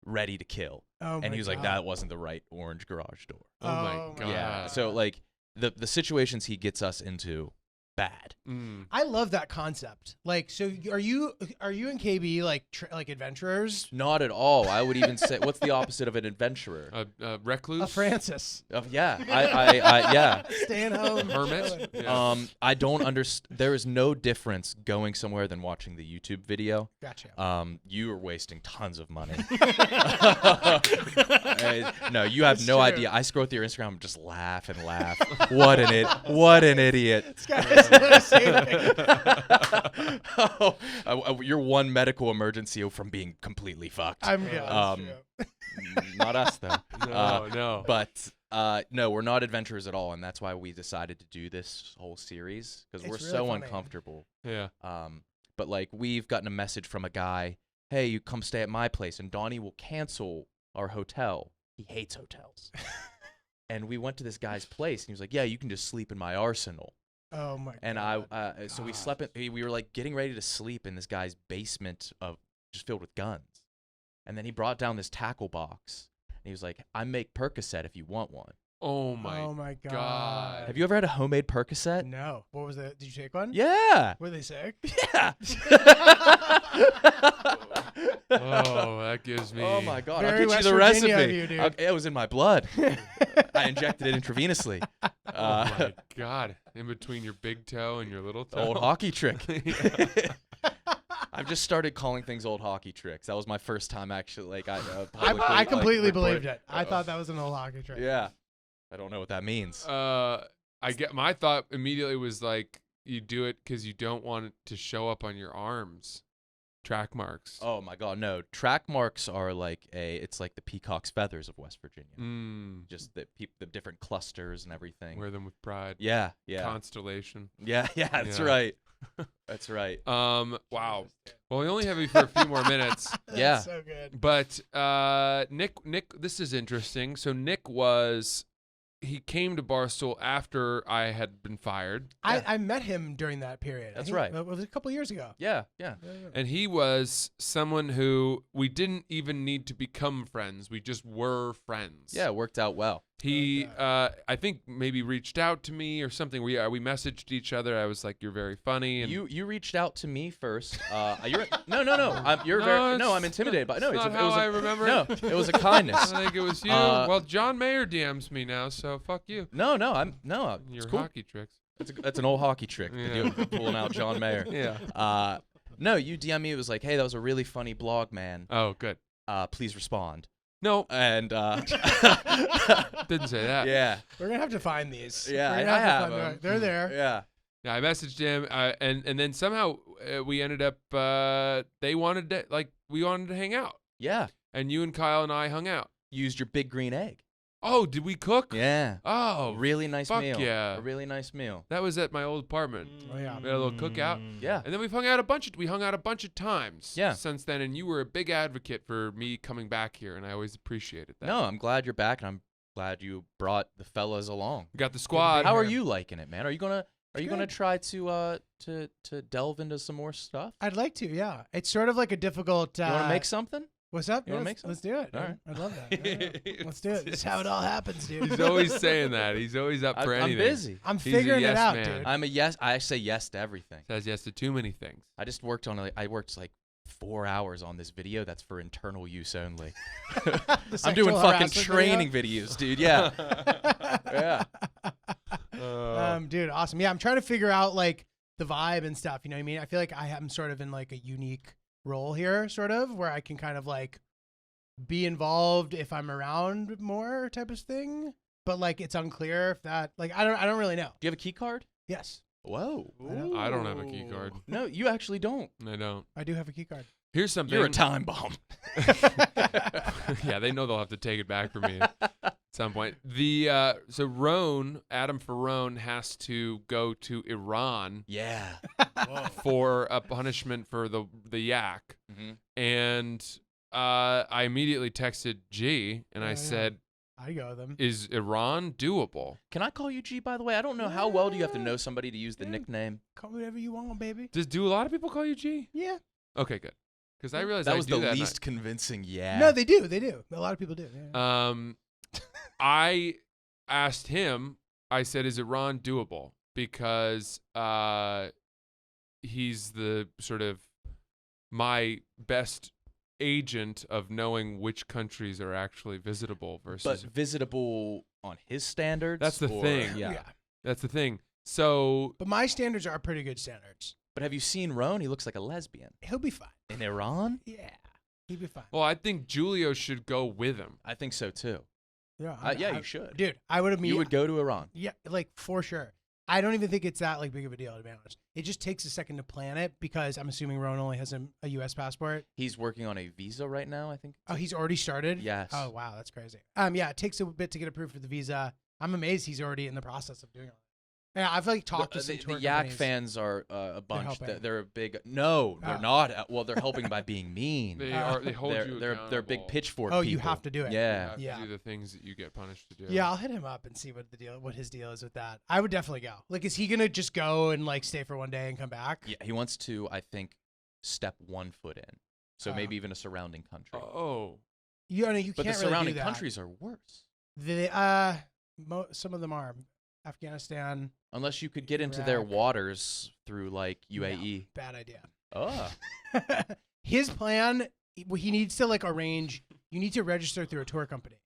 Speaker 2: ready to kill. And he was like, that wasn't the right orange garage door.
Speaker 3: Oh my God.
Speaker 2: Yeah. So like the situations he gets us into, bad.
Speaker 1: I love that concept. Like, so are you and KB like adventurers?
Speaker 2: Not at all. I would even say, what's the opposite of an adventurer?
Speaker 3: A recluse?
Speaker 1: A Francis.
Speaker 2: Yeah. I yeah.
Speaker 1: Staying home.
Speaker 3: Hermit? Yeah.
Speaker 2: I don't understand. There is no difference going somewhere than watching the YouTube video.
Speaker 1: Gotcha.
Speaker 2: You are wasting tons of money. No, you have no idea. I scroll through your Instagram and just laugh and laugh. What an idiot.
Speaker 1: This guy doesn't want to say anything.
Speaker 2: You're one medical emergency from being completely fucked.
Speaker 1: That's true.
Speaker 2: Not us though.
Speaker 3: No.
Speaker 2: But no, we're not adventurers at all, and that's why we decided to do this whole series because we're
Speaker 1: really
Speaker 2: so
Speaker 1: funny.
Speaker 2: uncomfortable.
Speaker 3: Yeah.
Speaker 2: But like we've gotten a message from a guy, "Hey, you come stay at my place," and Donnie will cancel our hotel. He hates hotels. And we went to this guy's place, and he was like, "Yeah, you can just sleep in my arsenal."
Speaker 1: Oh my God.
Speaker 2: And so we slept. We were like getting ready to sleep in this guy's basement just filled with guns. And then he brought down this tackle box, and he was like, "I make Percocet if you want one."
Speaker 3: Oh my God.
Speaker 2: Have you ever had a homemade Percocet?
Speaker 1: No. What was it? Did you take one?
Speaker 2: Yeah.
Speaker 1: Were they sick?
Speaker 2: Yeah.
Speaker 3: Oh, that gives me.
Speaker 2: Oh my God!
Speaker 1: Very
Speaker 2: I'll get
Speaker 1: West
Speaker 2: you the
Speaker 1: Virginia
Speaker 2: recipe.
Speaker 1: of you, dude.
Speaker 2: It was in my blood. I injected it intravenously.
Speaker 3: Oh my God! In between your big toe and your little toe.
Speaker 2: Old hockey trick. I've just started calling things old hockey tricks. That was my first time actually. Like
Speaker 1: I completely believed it. I thought that was an old hockey trick.
Speaker 2: Yeah. I don't know what that means.
Speaker 3: My thought immediately was like, you do it because you don't want it to show up on your arms. Track marks.
Speaker 2: Oh my God, no! Track marks are like it's like the peacock's feathers of West Virginia. Just the different clusters and everything.
Speaker 3: Wear them with pride.
Speaker 2: Yeah, yeah.
Speaker 3: Constellation.
Speaker 2: Yeah, that's right. That's right.
Speaker 3: Wow. Well, we only have you for a few more minutes.
Speaker 2: Yeah.
Speaker 1: So good.
Speaker 3: But Nick, this is interesting. So Nick he came to Barstool after I had been fired.
Speaker 1: I met him during that period.
Speaker 2: That's right.
Speaker 1: It was a couple years ago.
Speaker 2: Yeah.
Speaker 3: And he was someone who we didn't even need to become friends. We just were friends.
Speaker 2: Yeah, it worked out well.
Speaker 3: He, I think, maybe reached out to me or something. We messaged each other. I was like, "You're very funny." And
Speaker 2: You reached out to me first. I'm intimidated by. No,
Speaker 3: it's not
Speaker 2: it
Speaker 3: how
Speaker 2: was
Speaker 3: I remember.
Speaker 2: No, it was a kindness.
Speaker 3: I think it was you. Well, John Mayer DMs me now, so fuck you.
Speaker 2: No,
Speaker 3: Your
Speaker 2: it's cool.
Speaker 3: hockey tricks.
Speaker 2: That's an old hockey trick.
Speaker 3: Yeah.
Speaker 2: Pulling out John Mayer.
Speaker 3: Yeah.
Speaker 2: No, you DM me. It was like, hey, that was a really funny blog, man.
Speaker 3: Oh, good.
Speaker 2: Please respond.
Speaker 3: No.
Speaker 2: And
Speaker 3: didn't say that.
Speaker 2: Yeah.
Speaker 1: We're gonna have to find these.
Speaker 2: Yeah,
Speaker 1: We're
Speaker 2: I
Speaker 1: gonna
Speaker 2: have
Speaker 1: to find
Speaker 2: them.
Speaker 1: them. They're there.
Speaker 2: Yeah.
Speaker 3: Yeah, I messaged him, and then somehow we ended up. We wanted to hang out,
Speaker 2: Yeah.
Speaker 3: and you and Kyle and I hung out.
Speaker 2: Used your big green egg.
Speaker 3: Oh, did we cook?
Speaker 2: Yeah.
Speaker 3: Oh,
Speaker 2: Really nice
Speaker 3: fuck
Speaker 2: meal.
Speaker 3: yeah.
Speaker 2: A really nice meal.
Speaker 3: that was at my old apartment.
Speaker 1: Oh yeah.
Speaker 3: We had a little cookout,
Speaker 2: Yeah.
Speaker 3: and then we hung out a bunch of times.
Speaker 2: Yeah.
Speaker 3: Since then, and you were a big advocate for me coming back here, and I always appreciated that.
Speaker 2: No, I'm glad you're back, and I'm glad you brought the fellas along.
Speaker 3: We got the squad.
Speaker 2: How are
Speaker 1: here.
Speaker 2: you liking it, man? Are you gonna
Speaker 1: good.
Speaker 2: try to delve into some more stuff?
Speaker 1: I'd like to. Yeah. It's sort of like a difficult.
Speaker 2: You want to make something?
Speaker 1: What's up?
Speaker 2: You wanna
Speaker 1: Let's-
Speaker 2: make
Speaker 1: Let's do it.
Speaker 2: All right.
Speaker 1: I'd love that. Yeah. Let's do it. This is how it all happens, dude.
Speaker 3: He's always saying that. He's always up for
Speaker 2: I'm
Speaker 3: anything.
Speaker 2: busy.
Speaker 1: I'm
Speaker 3: He's a
Speaker 1: figuring it
Speaker 3: yes
Speaker 1: out,
Speaker 3: man.
Speaker 1: dude.
Speaker 2: I'm a yes. I say yes to everything.
Speaker 3: Says yes to too many things.
Speaker 2: I just worked I worked like 4 hours on this video that's for internal use only.
Speaker 1: The
Speaker 2: I'm doing
Speaker 1: sexual
Speaker 2: fucking
Speaker 1: harassment
Speaker 2: training videos, dude. Yeah. Yeah.
Speaker 1: Dude, awesome. Yeah, I'm trying to figure out like the vibe and stuff. You know what I mean? I feel like I am sort of in like a unique role here, sort of, where I can kind of like be involved if I'm around more type of thing. But like it's unclear if that like I don't really know.
Speaker 2: Do you have a key card?
Speaker 1: Yes,
Speaker 2: Whoa.
Speaker 3: I don't have a key card.
Speaker 2: No, you actually don't.
Speaker 3: I don't.
Speaker 1: I do have a key card.
Speaker 3: Here's something.
Speaker 2: You're a time bomb.
Speaker 3: Yeah, they know they'll have to take it back from me at some point. So Adam Ferrone has to go to Iran
Speaker 2: Yeah.
Speaker 3: for a punishment for the yak, and I immediately texted G and I
Speaker 1: Yeah.
Speaker 3: said,
Speaker 1: I go with them.
Speaker 3: "Is Iran doable?"
Speaker 2: Can I call you G, by the way? I don't know how well do you have to know somebody to use the nickname.
Speaker 1: Call me whatever you want, baby.
Speaker 3: Do a lot of people call you G?
Speaker 1: Yeah.
Speaker 3: Okay, good. Because I realized
Speaker 2: That
Speaker 3: I
Speaker 2: was
Speaker 3: do
Speaker 2: the
Speaker 3: that
Speaker 2: least convincing yeah.
Speaker 1: No, they do. They do. A lot of people do. Yeah.
Speaker 3: I asked him, I said, is Iran doable? Because he's the sort of my best agent of knowing which countries are actually visitable
Speaker 2: but
Speaker 3: versus.
Speaker 2: visitable on his standards?
Speaker 3: That's the thing.
Speaker 2: Yeah.
Speaker 3: That's the thing. So
Speaker 1: But my standards are pretty good standards.
Speaker 2: But have you seen Roan? He looks like a lesbian.
Speaker 1: He'll be fine.
Speaker 2: In Iran?
Speaker 1: Yeah. He'll be fine.
Speaker 3: well, I think Julio should go with him.
Speaker 2: I think so too.
Speaker 1: Yeah.
Speaker 2: Yeah, you should.
Speaker 1: Dude, I would have
Speaker 2: You would go to Iran.
Speaker 1: Yeah, like for sure. I don't even think it's that like big of a deal, to be honest. It just takes a second to plan it because I'm assuming Roan only has a U.S. passport.
Speaker 2: He's working on a visa right now, I think.
Speaker 1: Oh, he's already started?
Speaker 2: Yes.
Speaker 1: Oh, wow, that's crazy. Yeah, it takes a bit to get approved for the visa. I'm amazed he's already in the process of doing it. Yeah, I've like talked to some tour
Speaker 2: the Yak
Speaker 1: companies.
Speaker 2: fans are a bunch.
Speaker 1: helping.
Speaker 2: They're a big. No, they're
Speaker 1: Oh.
Speaker 2: not. Well, they're helping by being mean.
Speaker 3: They hold you
Speaker 2: They're big
Speaker 3: accountable.
Speaker 2: pitchfork
Speaker 1: Oh,
Speaker 2: people.
Speaker 1: you have to do it.
Speaker 3: You
Speaker 2: Yeah.
Speaker 3: have
Speaker 1: Yeah.
Speaker 3: to do the things that you get punished to do.
Speaker 1: Yeah, I'll hit him up and see what his deal is with that. I would definitely go. Like, is he gonna just go and like stay for one day and come back?
Speaker 2: Yeah, he wants to, I think, step 1 foot in. So
Speaker 1: Oh.
Speaker 2: maybe even a surrounding country.
Speaker 3: Oh.
Speaker 1: You know, you
Speaker 2: but the
Speaker 1: can't really
Speaker 2: surrounding
Speaker 1: do that.
Speaker 2: countries are worse.
Speaker 1: Some of them are. Afghanistan.
Speaker 2: Unless you could get into their
Speaker 1: Iraq.
Speaker 2: waters through like UAE.
Speaker 1: No, bad idea.
Speaker 2: Oh.
Speaker 1: His plan, he needs to like arrange. You need to register through a tour company,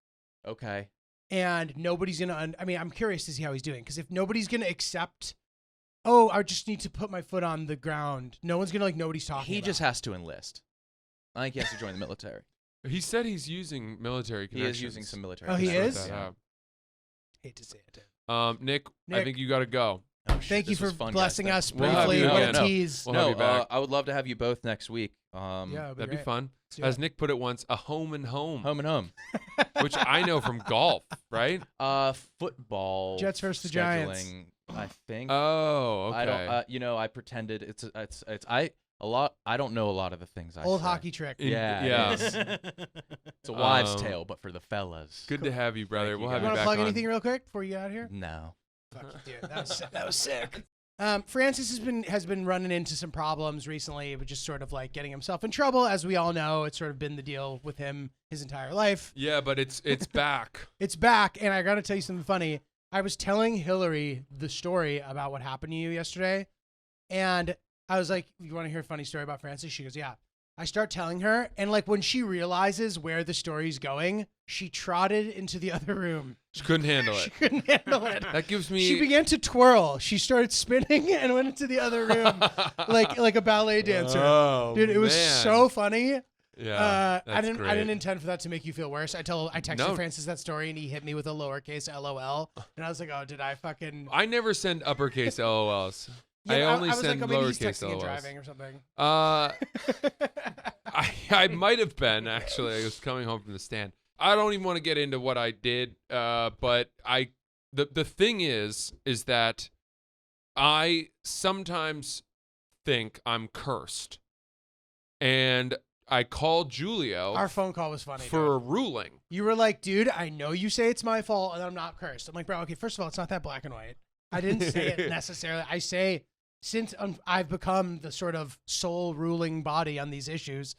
Speaker 2: Okay.
Speaker 1: and nobody's gonna. I mean, I'm curious to see how he's doing because if nobody's gonna accept oh, I just need to put my foot on the ground. No one's gonna know what he's talking
Speaker 2: He
Speaker 1: about.
Speaker 2: just has to enlist. I think he has to join the military.
Speaker 3: He said he's using military
Speaker 2: He
Speaker 3: connections.
Speaker 2: is using some military.
Speaker 1: Oh, he
Speaker 2: connections.
Speaker 1: is?
Speaker 3: Yeah.
Speaker 1: hate to say it.
Speaker 3: Nick, I
Speaker 1: Nick.
Speaker 3: think you got to go.
Speaker 2: Oh, shit,
Speaker 1: Thank you
Speaker 2: this was
Speaker 1: for
Speaker 2: fun, guys.
Speaker 1: blessing
Speaker 2: Thank-
Speaker 1: us
Speaker 3: We'll have
Speaker 1: briefly.
Speaker 3: you
Speaker 1: What
Speaker 3: again.
Speaker 1: a tease.
Speaker 3: We'll have you back.
Speaker 2: I would love to have you both next week.
Speaker 1: Yeah,
Speaker 3: That'd be
Speaker 1: great.
Speaker 3: fun.
Speaker 1: Let's do
Speaker 3: As
Speaker 1: it.
Speaker 3: Nick put it once, a home and home,
Speaker 2: home and home.
Speaker 3: which I know from golf, right?
Speaker 2: Football.
Speaker 1: Jets versus the Giants.
Speaker 2: scheduling, I think.
Speaker 3: Oh, okay.
Speaker 2: I don't. I pretended it's I don't know a lot of the things I
Speaker 1: Old
Speaker 2: say.
Speaker 1: hockey trick.
Speaker 2: Yeah, it
Speaker 3: yeah.
Speaker 2: is. It's a wives' tale, but for the fellas.
Speaker 3: Good to have you, brother.
Speaker 2: Thank you,
Speaker 3: We'll have
Speaker 1: You
Speaker 3: you
Speaker 1: want to
Speaker 3: back
Speaker 1: plug
Speaker 3: on.
Speaker 1: anything real quick before you get out of here?
Speaker 2: No.
Speaker 1: Fuck you, dude. That was sick. Francis has been running into some problems recently, but just sort of like getting himself in trouble. As we all know, it's sort of been the deal with him his entire life.
Speaker 3: Yeah, but it's back.
Speaker 1: It's back, and I got to tell you something funny. I was telling Hillary the story about what happened to you yesterday, and I was like, "You want to hear a funny story about Francis?" She goes, "Yeah." I start telling her, and like when she realizes where the story's going, she trotted into the other room.
Speaker 3: She couldn't handle
Speaker 1: She
Speaker 3: it.
Speaker 1: couldn't handle it.
Speaker 3: That gives me.
Speaker 1: She began to twirl. She started spinning and went into the other room like a ballet dancer.
Speaker 3: Oh,
Speaker 1: Dude, it was
Speaker 3: man.
Speaker 1: so funny.
Speaker 3: Yeah,
Speaker 1: I
Speaker 3: that's
Speaker 1: didn't
Speaker 3: great.
Speaker 1: intend for that to make you feel worse. I texted
Speaker 3: No.
Speaker 1: Francis that story and he hit me with a lowercase LOL, and I was like, "Oh, did I fucking?"
Speaker 3: I never send uppercase LOLs. I
Speaker 1: Yeah,
Speaker 3: only
Speaker 1: was
Speaker 3: send
Speaker 1: like, oh, maybe he's
Speaker 3: lowercase
Speaker 1: texting and
Speaker 3: LOLs.
Speaker 1: driving or something.
Speaker 3: I might have been actually. I was coming home from the stand. I don't even want to get into what I did, but the thing is that I sometimes think I'm cursed, and I called Julio
Speaker 1: Our phone call was funny.
Speaker 3: for a
Speaker 1: dude.
Speaker 3: ruling.
Speaker 1: You were like, "Dude, I know you say it's my fault and I'm not cursed." I'm like, "Bro, okay, first of all, it's not that black and white. I didn't say it necessarily. I say since I've become the sort of sole ruling body on these issues,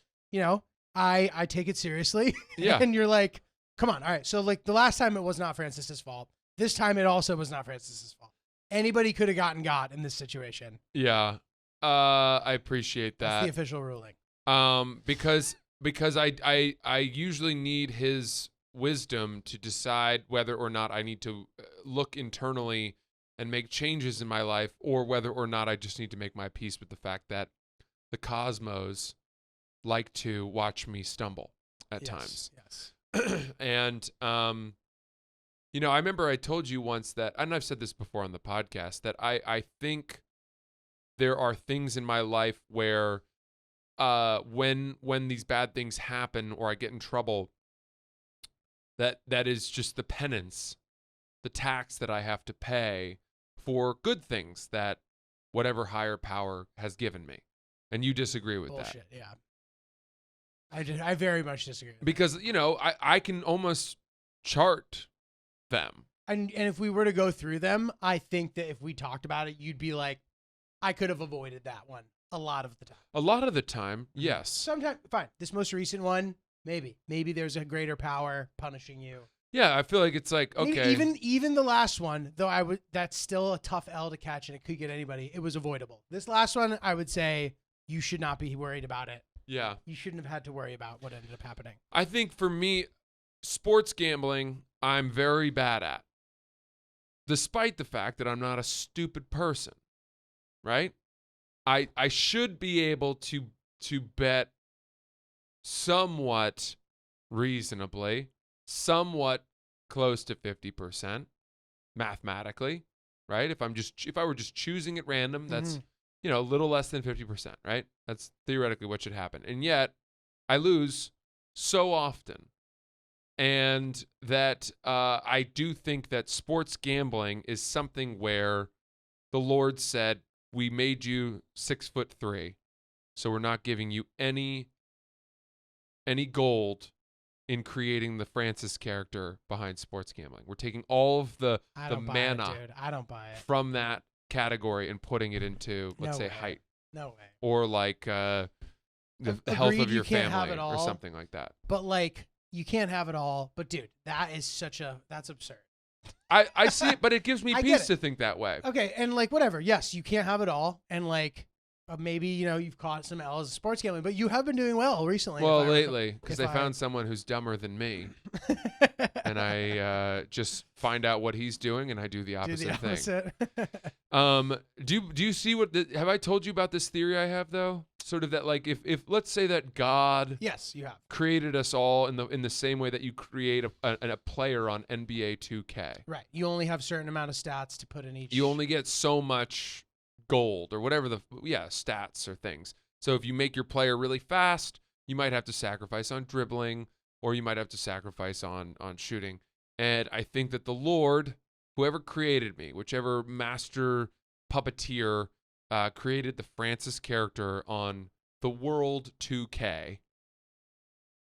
Speaker 1: I take it seriously."
Speaker 3: Yeah.
Speaker 1: And you're like, "Come on, all right." So like the last time it was not Francis's fault. This time it also was not Francis's fault. Anybody could have got in this situation.
Speaker 3: Yeah, I appreciate
Speaker 1: That's
Speaker 3: that.
Speaker 1: the official ruling.
Speaker 3: Because I usually need his wisdom to decide whether or not I need to look internally and make changes in my life, or whether or not I just need to make my peace with the fact that the cosmos like to watch me stumble at times.
Speaker 1: Yes.
Speaker 3: And I remember I told you once that, and I've said this before on the podcast, that I think there are things in my life where when these bad things happen or I get in trouble, that is just the penance, the tax that I have to pay for good things that whatever higher power has given me. And you disagree with that.
Speaker 1: Bullshit. Yeah. I very much disagree. With that.
Speaker 3: Because, I can almost chart them.
Speaker 1: And if we were to go through them, I think that if we talked about it, you'd be like, I could have avoided that one a lot of the time.
Speaker 3: A lot of the time, yes.
Speaker 1: Sometimes, fine. This most recent one, maybe. Maybe there's a greater power punishing you.
Speaker 3: Yeah, I feel like it's like,
Speaker 1: Maybe
Speaker 3: okay.
Speaker 1: even the last one, though that's still a tough L to catch and it could get anybody. It was avoidable. This last one, I would say you should not be worried about it.
Speaker 3: Yeah.
Speaker 1: You shouldn't have had to worry about what ended up happening.
Speaker 3: I think for me, sports gambling, I'm very bad at. Despite the fact that I'm not a stupid person, right? I should be able to bet somewhat reasonably, somewhat close to 50% mathematically, right? If I were just choosing at random, that's a little less than 50%, right? That's theoretically what should happen. And yet, I lose so often. And that I do think that sports gambling is something where the Lord said, we made you 6'3", so we're not giving you any gold in creating the Francis character behind sports gambling. We're taking all of the mana
Speaker 1: dude. I don't buy it.
Speaker 3: from that category and putting it into, let's say,
Speaker 1: way.
Speaker 3: height,
Speaker 1: No way.
Speaker 3: or like the health
Speaker 1: Agreed,
Speaker 3: of
Speaker 1: you
Speaker 3: your
Speaker 1: can't have
Speaker 3: family
Speaker 1: it
Speaker 3: or
Speaker 1: all.
Speaker 3: something like that.
Speaker 1: But like, you can't have it all. But dude, that's absurd.
Speaker 3: I see it, but it gives me
Speaker 1: I get
Speaker 3: peace
Speaker 1: it.
Speaker 3: to think that way.
Speaker 1: Okay, and like whatever. Yes, you can't have it all, and like maybe, you've caught some L's of sports gambling, but you have been doing well recently.
Speaker 3: Well, lately, because I found someone who's dumber than me, and I just find out what he's doing, and I do the opposite thing. Do you see have I told you about this theory I have though? Sort of that, like, if let's say that God,
Speaker 1: yes, you have
Speaker 3: created us all in the same way that you create a player on NBA 2K.
Speaker 1: Right. You only have a certain amount of stats to put in each.
Speaker 3: You only get so much gold or whatever stats or things. So if you make your player really fast, you might have to sacrifice on dribbling, or you might have to sacrifice on shooting. And I think that the Lord, whoever created me, whichever master puppeteer created the Francis character on the World 2K,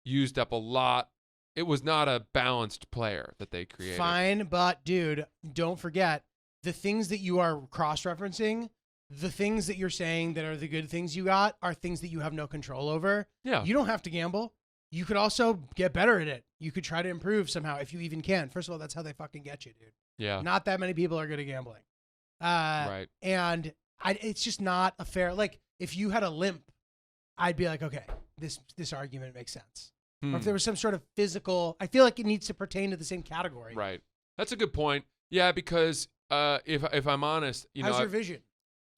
Speaker 3: used up a lot. It was not a balanced player that they created.
Speaker 1: Fine, but dude, don't forget the things that you are cross-referencing. The things that you're saying that are the good things you got are things that you have no control over.
Speaker 3: Yeah.
Speaker 1: You don't have to gamble. You could also get better at it. You could try to improve somehow if you even can. First of all, that's how they fucking get you, dude.
Speaker 3: Yeah.
Speaker 1: Not that many people are good at gambling.
Speaker 3: Right.
Speaker 1: And it's just not a fair, like, if you had a limp, I'd be like, okay, this argument makes sense. Or if there was some sort of physical, I feel like it needs to pertain to the same category.
Speaker 3: Right. That's a good point. Yeah, because if I'm honest,
Speaker 1: how's your vision?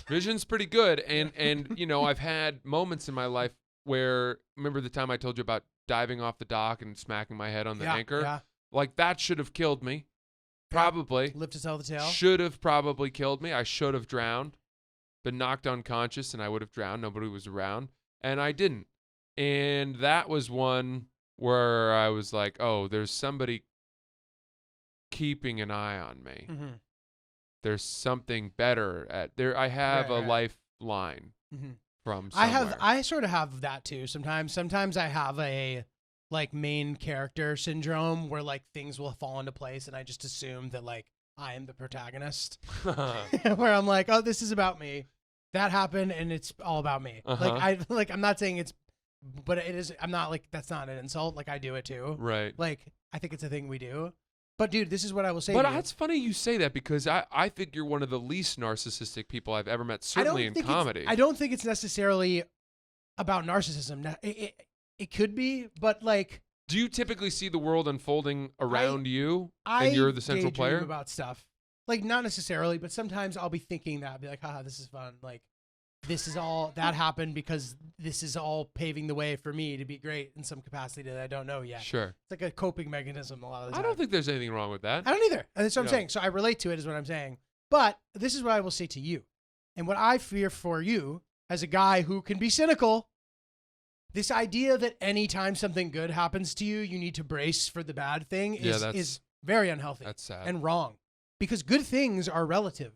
Speaker 3: Vision's pretty good, and I've had moments in my life where, remember the time I told you about diving off the dock and smacking my head on the anchor?
Speaker 1: Yeah.
Speaker 3: Like, that should have killed me. Probably.
Speaker 1: Live to tell the tale.
Speaker 3: Should have probably killed me. I should have drowned, been knocked unconscious, and I would have drowned. Nobody was around, and I didn't. And that was one where I was like, oh, there's somebody keeping an eye on me.
Speaker 1: Mm-hmm.
Speaker 3: There's something better at there. I have a lifeline from somewhere.
Speaker 1: I sort of have that too. Sometimes I have a like main character syndrome where like things will fall into place and I just assume that like I am the protagonist. Where I'm like, oh, this is about me. That happened and it's all about me. Like I'm not saying it's, but it is. I'm not like, that's not an insult. Like I do it too.
Speaker 3: Right.
Speaker 1: Like I think it's a thing we do. But dude, this is what I will say.
Speaker 3: But it's funny you say that because I think you're one of the least narcissistic people I've ever met, certainly in comedy.
Speaker 1: I don't think it's necessarily about narcissism. It could be, but like.
Speaker 3: Do you typically see the world unfolding around you and you're the central player?
Speaker 1: About stuff. Like not necessarily, but sometimes I'll be thinking that. I'll be like, haha, this is fun. Like this is all that happened because this is all paving the way for me to be great in some capacity that I don't know yet.
Speaker 3: Sure.
Speaker 1: It's like a coping mechanism a lot of the time.
Speaker 3: I don't think there's anything wrong with that.
Speaker 1: I don't either. And that's what I'm saying. So I relate to it is what I'm saying. But this is what I will say to you. And what I fear for you as a guy who can be cynical, this idea that anytime something good happens to you, you need to brace for the bad thing is very unhealthy.
Speaker 3: That's sad.
Speaker 1: And wrong. Because good things are relative.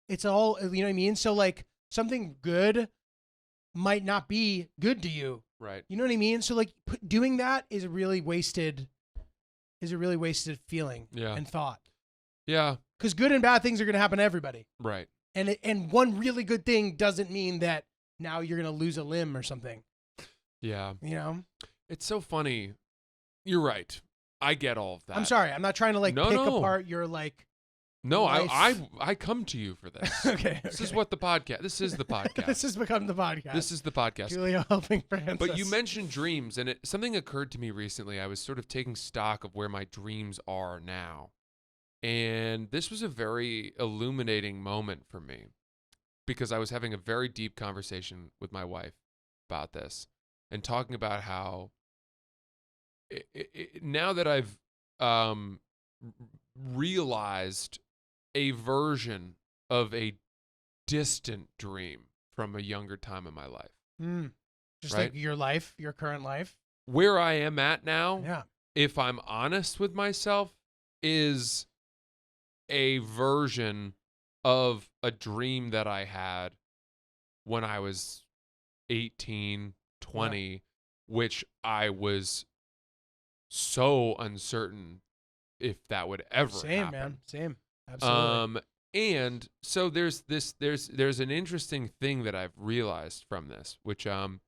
Speaker 1: It's all, you know what I mean? So like something good might not be good to you.
Speaker 3: Right.
Speaker 1: You know what I mean? So like doing that is a really wasted feeling and thought.
Speaker 3: Yeah.
Speaker 1: Because good and bad things are going to happen to everybody.
Speaker 3: Right.
Speaker 1: And one really good thing doesn't mean that now you're going to lose a limb or something.
Speaker 3: Yeah.
Speaker 1: You know?
Speaker 3: It's so funny. You're right. I get all of that.
Speaker 1: I'm sorry. I'm not trying to like pick apart your like.
Speaker 3: No,
Speaker 1: life.
Speaker 3: I come to you for this.
Speaker 1: Okay.
Speaker 3: This is what the podcast. This is the podcast.
Speaker 1: This has become the podcast.
Speaker 3: This is the podcast.
Speaker 1: Julia helping Francis.
Speaker 3: But you mentioned dreams, and something occurred to me recently. I was sort of taking stock of where my dreams are now. And this was a very illuminating moment for me because I was having a very deep conversation with my wife about this and talking about how now that I've realized a version of a distant dream from a younger time in my life.
Speaker 1: Just like your life, your current life.
Speaker 3: Where I am at now, if I'm honest with myself, is a version of a dream that I had when I was 18, 20, which I was so uncertain if that would ever happen.
Speaker 1: Same, man. Same. Absolutely.
Speaker 3: And so there's an interesting thing that I've realized from this, which when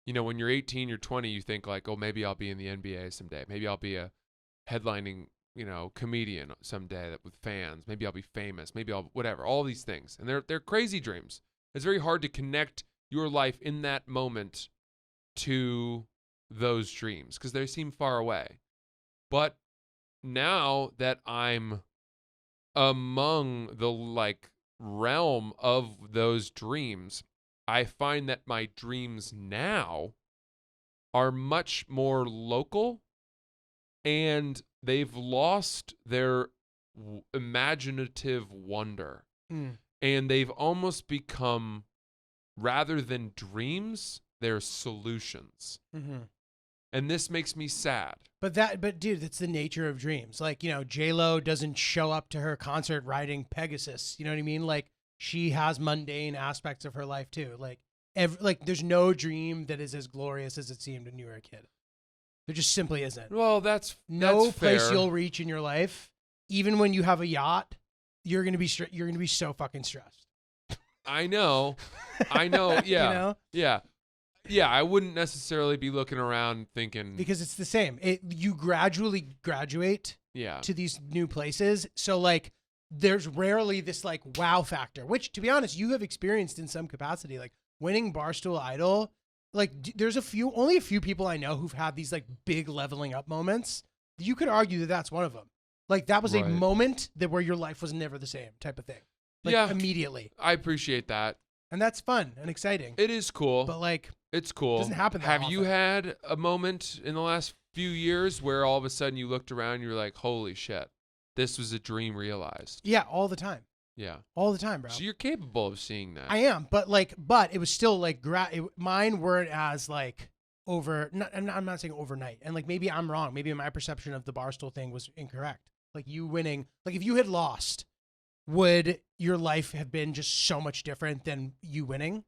Speaker 3: you're 18, you're 20, you think like, oh, maybe I'll be in the NBA someday. Maybe I'll be a headlining, comedian someday with fans. Maybe I'll be famous. Maybe I'll whatever. All these things, and they're crazy dreams. It's very hard to connect your life in that moment to those dreams because they seem far away. But now that I'm among the like realm of those dreams, I find that my dreams now are much more local and they've lost their imaginative wonder. And they've almost become, rather than dreams, they're solutions. And this makes me sad.
Speaker 1: But dude, that's the nature of dreams. Like, J-Lo doesn't show up to her concert riding Pegasus. You know what I mean? Like, she has mundane aspects of her life too. Like, there's no dream that is as glorious as it seemed when you were a kid. There just simply isn't.
Speaker 3: Well, that's
Speaker 1: no
Speaker 3: that's
Speaker 1: place
Speaker 3: fair.
Speaker 1: you'll reach in your life, even when you have a yacht, you're gonna be so fucking stressed.
Speaker 3: I know. Yeah. Yeah. I wouldn't necessarily be looking around thinking
Speaker 1: Because it's the same. You gradually graduate to these new places. So like there's rarely this like wow factor, which to be honest, you have experienced in some capacity. Like winning Barstool Idol, like there's only a few people I know who've had these like big leveling up moments. You could argue that that's one of them. Like that was a moment where your life was never the same type of thing. Like immediately.
Speaker 3: I appreciate that.
Speaker 1: And that's fun and exciting.
Speaker 3: It is cool.
Speaker 1: But like
Speaker 3: it's cool.
Speaker 1: It doesn't happen that
Speaker 3: Have
Speaker 1: often.
Speaker 3: you had a moment in the last few years where all of a sudden you looked around and you were like, holy shit, this was a dream realized?
Speaker 1: Yeah, all the time.
Speaker 3: Yeah.
Speaker 1: All the time, bro.
Speaker 3: So you're capable of seeing that.
Speaker 1: I am, but it was still like mine weren't as like I'm not saying overnight. And like maybe I'm wrong. Maybe my perception of the Barstool thing was incorrect. Like you winning, like if you had lost, would your life have been just so much different than you winning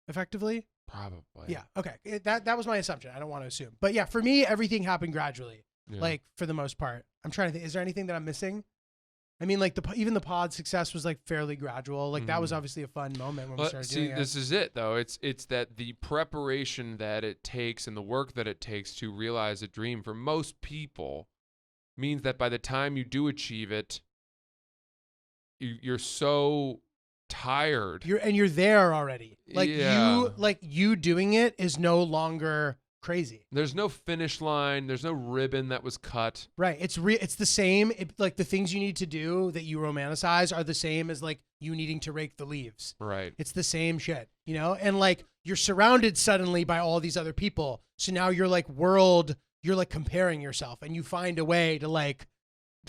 Speaker 1: effectively?
Speaker 3: Probably.
Speaker 1: Yeah. Okay. That was my assumption. I don't want to assume. But yeah, for me, everything happened gradually.
Speaker 3: Yeah.
Speaker 1: Like for the most part. I'm trying to think, is there anything that I'm missing? I mean, like even the pod success was like fairly gradual. Like that was obviously a fun moment when we started doing it.
Speaker 3: This is it though. It's that the preparation that it takes and the work that it takes to realize a dream for most people means that by the time you do achieve it, you're so tired.
Speaker 1: You're there already. Like you doing it is no longer crazy.
Speaker 3: There's no finish line. There's no ribbon that was cut.
Speaker 1: Right. It's the same. Like the things you need to do that you romanticize are the same as like you needing to rake the leaves.
Speaker 3: Right.
Speaker 1: It's the same shit, And like you're surrounded suddenly by all these other people. So now you're like comparing yourself, and you find a way to like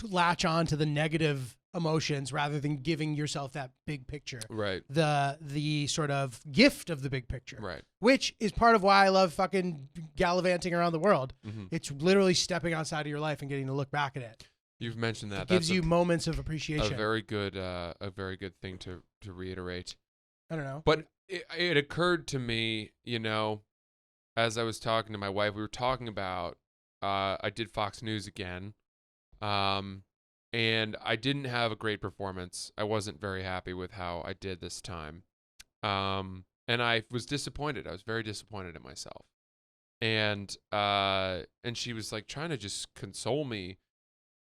Speaker 1: latch on to the negative emotions rather than giving yourself that big picture.
Speaker 3: Right.
Speaker 1: The sort of gift of the big picture.
Speaker 3: Right.
Speaker 1: Which is part of why I love fucking gallivanting around the world.
Speaker 3: Mm-hmm.
Speaker 1: It's literally stepping outside of your life and getting to look back at it.
Speaker 3: You've mentioned that.
Speaker 1: It gives you moments of appreciation.
Speaker 3: A very good thing to reiterate.
Speaker 1: I don't know.
Speaker 3: But it occurred to me, as I was talking to my wife, we were talking about, I did Fox News again. And I didn't have a great performance. I wasn't very happy with how I did this time. And I was disappointed. I was very disappointed in myself. And she was like trying to just console me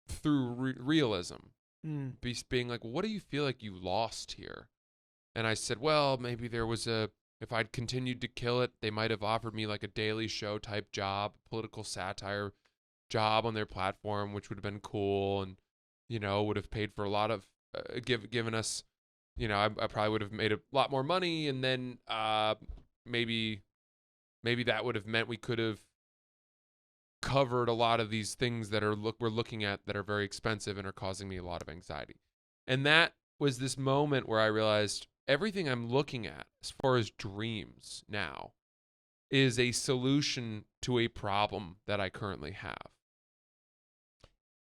Speaker 3: through realism. Being like, well, what do you feel like you lost here? And I said, well, maybe if I'd continued to kill it, they might have offered me like a Daily Show type job, political satire job on their platform, which would have been cool. And would have paid for a lot of, given us, I probably would have made a lot more money. And then maybe that would have meant we could have covered a lot of these things that we're looking at that are very expensive and are causing me a lot of anxiety. And that was this moment where I realized everything I'm looking at as far as dreams now is a solution to a problem that I currently have.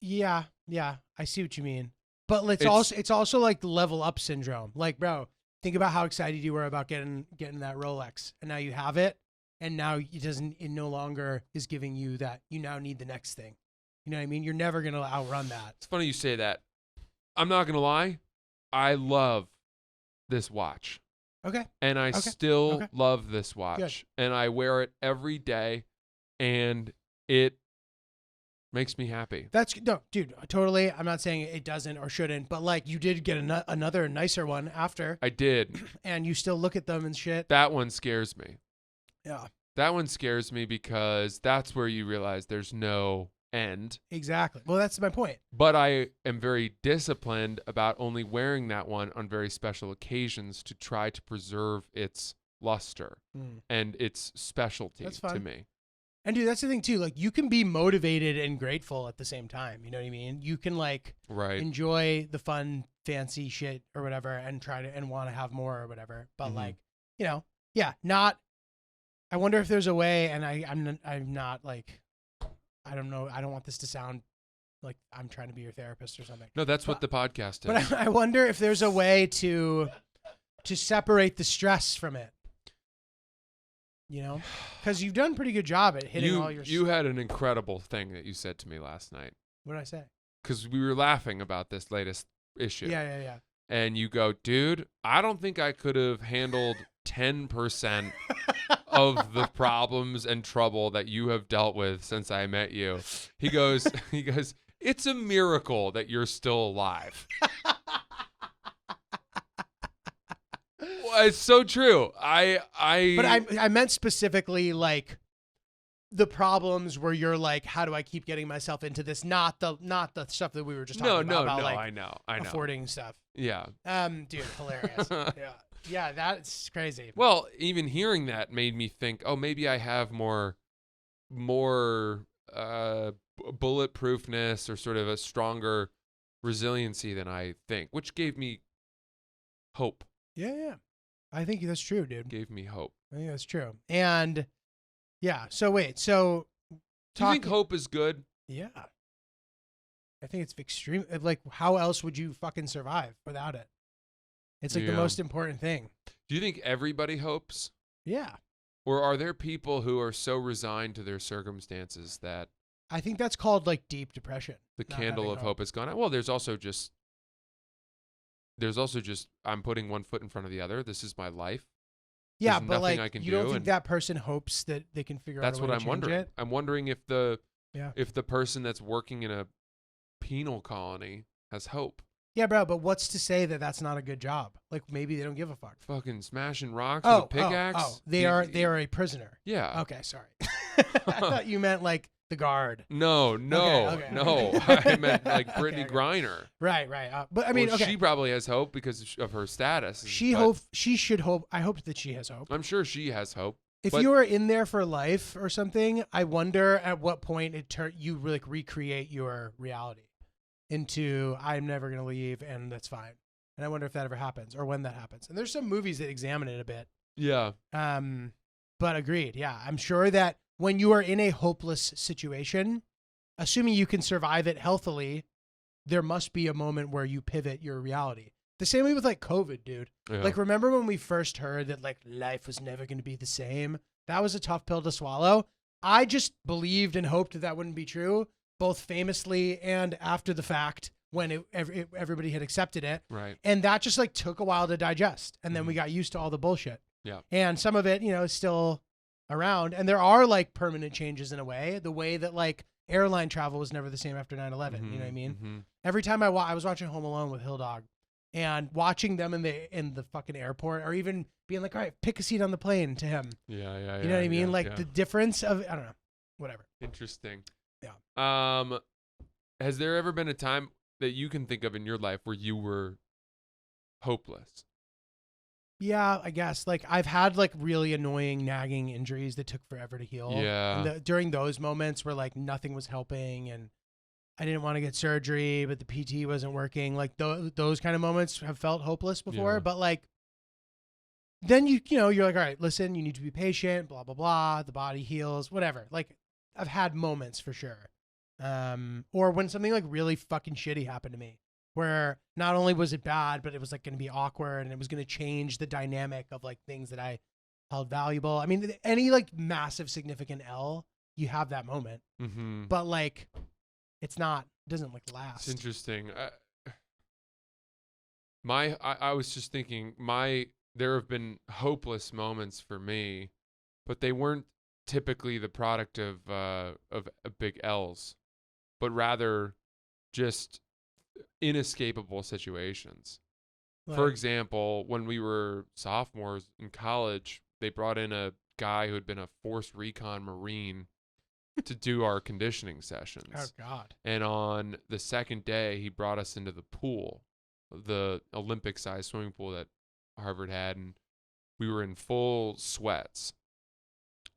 Speaker 1: Yeah, I see what you mean. But it's also like the level up syndrome. Like, bro, think about how excited you were about getting that Rolex, and now you have it, and now it no longer is giving you that. You now need the next thing. You know what I mean? You're never gonna outrun that.
Speaker 3: It's funny you say that. I'm not gonna lie, I love this watch.
Speaker 1: Okay.
Speaker 3: And I still love this watch.
Speaker 1: Good.
Speaker 3: And I wear it every day, and it Makes me happy.
Speaker 1: That's no, dude. Totally. I'm not saying it doesn't or shouldn't, but like you did get another nicer one after,
Speaker 3: I did.
Speaker 1: and you still look at them and shit.
Speaker 3: That one scares me.
Speaker 1: Yeah,
Speaker 3: That one scares me because that's where you realize there's no end.
Speaker 1: exactly. Well, that's my point.
Speaker 3: But I am very disciplined about only wearing that one on very special occasions to try to preserve its luster and its specialty
Speaker 1: That's
Speaker 3: to
Speaker 1: fun.
Speaker 3: me.
Speaker 1: And dude, that's the thing too. Like you can be motivated and grateful at the same time. You know what I mean? You can like
Speaker 3: Right.
Speaker 1: enjoy the fun, fancy shit or whatever, and try to and want to have more or whatever. But like, you know, yeah, not. I wonder if there's a way, and I'm not like, I don't know. I don't want this to sound like I'm trying to be your therapist or something.
Speaker 3: No, that's what the podcast is.
Speaker 1: But I wonder if there's a way to separate the stress from it. You know, because you've done a pretty good job at hitting all your.
Speaker 3: You had an incredible thing that you said to me last night.
Speaker 1: What did I say?
Speaker 3: Because we were laughing about this latest issue.
Speaker 1: Yeah.
Speaker 3: And you go, dude, I don't think I could have handled 10% of the problems and trouble that you have dealt with since I met you. He goes, it's a miracle that you're still alive. It's so true.
Speaker 1: But I meant specifically like the problems where you're like, how do I keep getting myself into this? Not the stuff that we were just talking about. Like
Speaker 3: I know.
Speaker 1: affording stuff.
Speaker 3: Yeah.
Speaker 1: Dude, hilarious. Yeah, that's crazy.
Speaker 3: Well, even hearing that made me think, oh, maybe I have more bulletproofness or sort of a stronger resiliency than I think, which gave me hope.
Speaker 1: Yeah. I think that's true, dude.
Speaker 3: Gave me hope.
Speaker 1: I think that's true. And yeah, so wait, so
Speaker 3: do you think hope is good?
Speaker 1: Yeah. I think it's extreme. Like, how else would you fucking survive without it? It's like the most important thing.
Speaker 3: Do you think everybody hopes?
Speaker 1: Yeah.
Speaker 3: Or are there people who are so resigned to their circumstances that
Speaker 1: I think that's called like deep depression.
Speaker 3: The candle of hope has gone out? Well, there's also just I'm putting one foot in front of the other. This is my life.
Speaker 1: Yeah,
Speaker 3: There's
Speaker 1: but
Speaker 3: nothing
Speaker 1: like
Speaker 3: I can
Speaker 1: you don't
Speaker 3: do,
Speaker 1: think
Speaker 3: and
Speaker 1: that person hopes that they can figure out
Speaker 3: that's
Speaker 1: a way
Speaker 3: what
Speaker 1: to
Speaker 3: I'm
Speaker 1: change
Speaker 3: wondering.
Speaker 1: it?
Speaker 3: I'm wondering if the
Speaker 1: Yeah.
Speaker 3: person that's working in a penal colony has hope.
Speaker 1: Yeah, bro, but what's to say that that's not a good job? Like maybe they don't give a fuck.
Speaker 3: Fucking smashing rocks with a pickaxe.
Speaker 1: They are a prisoner.
Speaker 3: Yeah.
Speaker 1: Okay, sorry. I thought you meant like the guard.
Speaker 3: No.
Speaker 1: Okay.
Speaker 3: I meant like Brittany
Speaker 1: Okay.
Speaker 3: Griner.
Speaker 1: Right. But I mean,
Speaker 3: Well,
Speaker 1: okay.
Speaker 3: she probably has hope because of her status.
Speaker 1: She should hope. I hope that she has hope.
Speaker 3: I'm sure she has hope.
Speaker 1: If you are in there for life or something, I wonder at what point you really recreate your reality into I'm never gonna leave and that's fine. And I wonder if that ever happens or when that happens. And there's some movies that examine it a bit.
Speaker 3: Yeah.
Speaker 1: But agreed. Yeah, I'm sure that when you are in a hopeless situation, assuming you can survive it healthily, there must be a moment where you pivot your reality. The same way with like COVID, dude.
Speaker 3: Yeah.
Speaker 1: Like, remember when we first heard that like life was never going to be the same? That was a tough pill to swallow. I just believed and hoped that wouldn't be true, both famously and after the fact when everybody had accepted it.
Speaker 3: Right.
Speaker 1: And that just like took a while to digest. And then we got used to all the bullshit.
Speaker 3: Yeah.
Speaker 1: And some of it, is still around. And there are like permanent changes in a way, the way that like airline travel was never the same after 9/11. You know what I mean?
Speaker 3: Mm-hmm.
Speaker 1: Every time I was watching Home Alone with Hill Dog and watching them in the fucking airport or even being like, all right, pick a seat on the plane to him.
Speaker 3: Yeah.
Speaker 1: You know what I mean? Like the difference of, I don't know, whatever.
Speaker 3: Interesting.
Speaker 1: Yeah.
Speaker 3: Has there ever been a time that you can think of in your life where you were hopeless?
Speaker 1: Yeah, I guess. Like I've had like really annoying nagging injuries that took forever to heal.
Speaker 3: Yeah.
Speaker 1: And during those moments where like nothing was helping and I didn't want to get surgery, but the PT wasn't working. Like those kind of moments have felt hopeless before.
Speaker 3: Yeah.
Speaker 1: But like, then you're like, all right, listen, you need to be patient, blah, blah, blah. The body heals, whatever. Like I've had moments for sure. Or when something like really fucking shitty happened to me where not only was it bad, but it was like going to be awkward and it was going to change the dynamic of like things that I held valuable. I mean, any like massive significant L, you have that moment, but like, it doesn't like last.
Speaker 3: It's interesting. I was just thinking there have been hopeless moments for me, but they weren't typically the product of big L's. but rather just inescapable situations. For example, when we were sophomores in college, they brought in a guy who had been a force recon Marine to do our conditioning sessions.
Speaker 1: Oh, God.
Speaker 3: And on the second day, he brought us into the pool, the Olympic-sized swimming pool that Harvard had, and we were in full sweats,